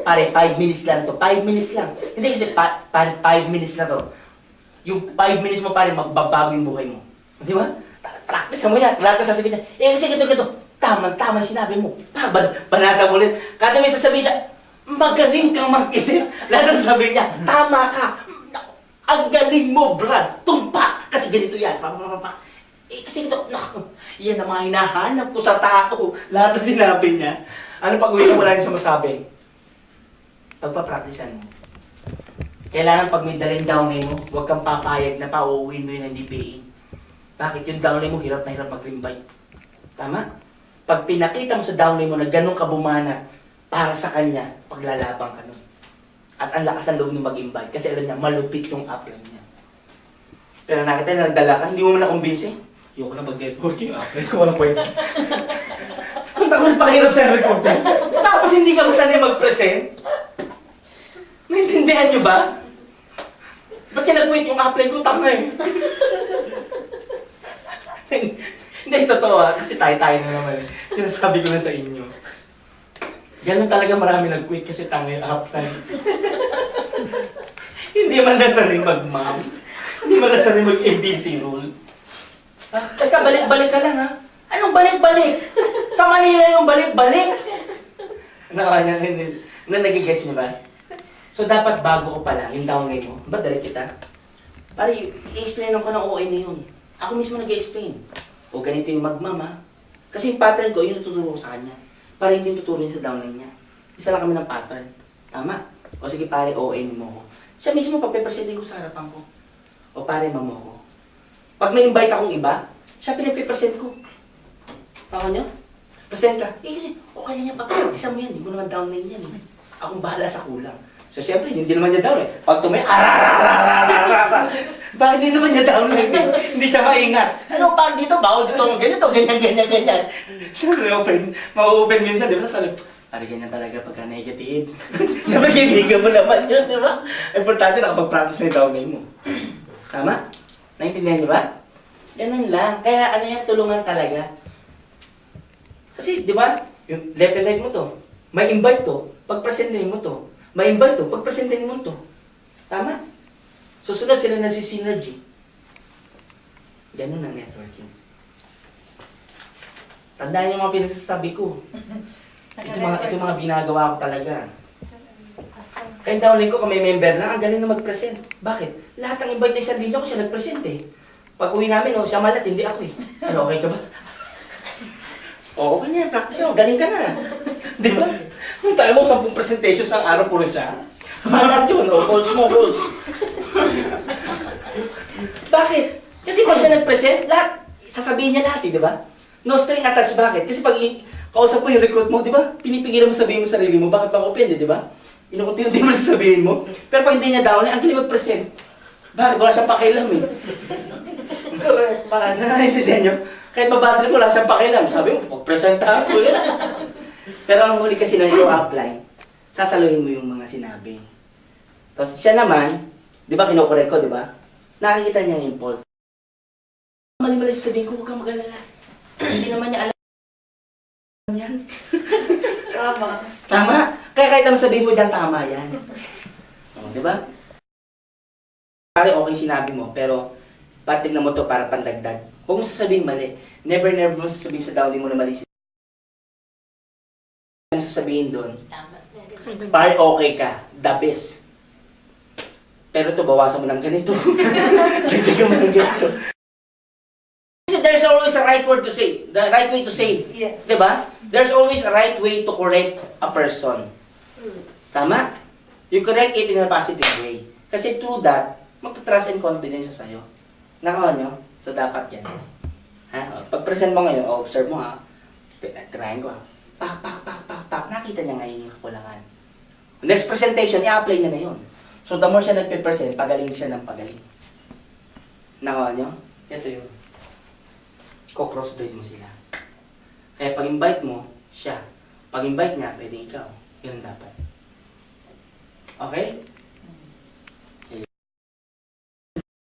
Pare, 5 minutes lang to. 5 minutes lang. Hindi kasi 5 minutes na to. Yung 5 minutes mo pare, magbabago yung buhay mo. Di ba? Practice mo yan. Lahat ka sasabihin niya, kasi ganito. Tama yung sinabi mo. Banata mo ulit. Kada may sasabihin siya, magaling kang mag-isip. Lahat ang sasabihin niya, tama ka. Ang galing mo, Brad. Tumpak. Kasi ganito yan. Kasi ito, yan ang mga hinahanap ko sa tao. Lahat ang sinabi niya. Ano pag uwi mo wala yung sumasabi? Pagpa-practicean mo. Kailangan pag may daling downline mo, huwag kang papayag na pauuwiin mo yun ng DPA. Bakit yung downline mo, hirap na hirap mag-rimby? Tama? Pag pinakita mo sa downline mo na ganun ka bumana para sa kanya, paglalabang ka nun. At ang lakas ng loob niya mag-invite kasi alam niya, malupit yung upline niya. Pero nakita na nagdala ka, hindi mo na kumbinsi. Ayoko na mag-networking, upline ko, walang kwenta. Ang takot pakirap sa recruiter. Tapos hindi ka masanay mag-present. Naintindihan niyo ba? Ba't ka nag-wait yung upline ko? Tama eh. Hindi, totoo kasi tayo na naman eh. Sinasabi ko na sa inyo. Ganun talaga marami nag-quit kasi tanga yung upline. Hindi man lang sanay mag-mom. Hindi man lang sanay mag-ABC rule. Kasi balik-balik ka lang ha. Anong balik-balik? Sa Manila yung balik-balik. Nagigets niyo ba? So dapat bago ko pa lang yung downline mo. Ba't dali kita? Para i-explain ko ng OA na yun. Ako mismo nag-explain. O ganito yung magmama. Kasi yung pattern ko, yun tuturo ko sa kanya. Para hindi tuturo niya sa downline niya. Isa lang kami ng pattern. Tama? O sige pare, OA mo ko. Siya mismo pagpe-presentin ko sa harapan ko. O pare, mamo ko. Pag may invite akong iba, siya pinagpe-present ko. Ako niyo? Present ka. Kasi okay na niya, pag-practice mo yan. Hindi mo naman downline yan eh. Akong bahala sa kulang. So siyempre, hindi naman niya down eh. Pag tumay, ararararararara. Bakit hindi naman niya down eh? Hindi siya maingat. Ano pag dito, bawal dito, ganito, ganyan. Siyempre, ma-open minsan, di ba? Sabi, pare ganyan talaga pagka negative. Siyempre, kiniga mo naman yun, di ba? Importante nakapag-practice na yung downline mo. Tama? Naintindihan niyo ba? Ganun lang. Kaya ano yan, tulungan talaga. Kasi, di ba? Yung left and right mo to, may invite to, pag-presentin mo to. May invite to, pag-presentin mo to. Tama? Susunod sila nagsi-synergy. Ganun ang networking. Tandaan yung mga pinagsasabi ko. Ito mga binagawa ko talaga. Kaya downline ko, kung may member lang, ang galing na mag-present. Bakit? Lahat ng invite na isang din ako siya nag-present eh. Pag uwi namin, siya malat, hindi ako eh. Ano, okay ka ba? Oo, okay na yan. Practice mo. Galing ka na. Di ba? Kung tayo mo 10 presentation sa araw, puro siya. Malat yun, calls mo, calls. Bakit? Kasi pag siya nag-present, lahat, sasabihin niya lahat eh, di ba? No string attached, bakit? Kasi pag kausap mo yung recruit mo, di ba? Pinipigilan mo sabihin mo sarili mo, bakit bang open, di ba? Inukunti-unti mo sasabihin mo. Pero pag hindi niya down, ang galing mag-present. Bakit? Wala siyang pakialam eh. Correct, pa. Nanaintindihan niyo? Kahit mabadrip mo, wala siyang pakialam. Sabi mo, pag-presentahan ko yun. Pero ang huli kasi na ito apply, sasaluhin mo yung mga sinabi. Tapos siya naman, di ba kinukorek ko, di ba? Nakikita niya yung fault. Mali-mali sabihin ko, huwag kang mag-alala. Hindi naman niya alam yan. Tama. Tama? Kaya kahit anong sabihin mo dyan, tama yan. O, di ba? Pare, okay sinabi mo, pero patignan mo to para pandagdag. Huwag mo sasabihin mali. Never mo sasabihin sa downline mo na mali. Ano sasabihin doon? Pare, okay ka. The best. Pero ito, bawasan mo ng ganito. Dagdagan mo ng ganito. Kasi there's always a right word to say. The right way to say. Yes. Diba? There's always a right way to correct a person. Tama? You correct it in a positive way. Kasi through that, magta-trust and confidence siya sa'yo. Nakawa nyo? So, dapat yan. Ha? Pag-present mo ngayon, observe mo ha. Tirahin ko ha. Pak. Nakita niya ngayon yung kakulangan. Next presentation, i-apply niya na yun. So, the more siya nagpe-present, pagaling siya ng pagaling. Nakawa nyo? Ito yun. Ko-crossbreed mo sila. Kaya pag-invite mo, siya. Pag-invite niya, pwede ikaw. Yun dapat. Okay?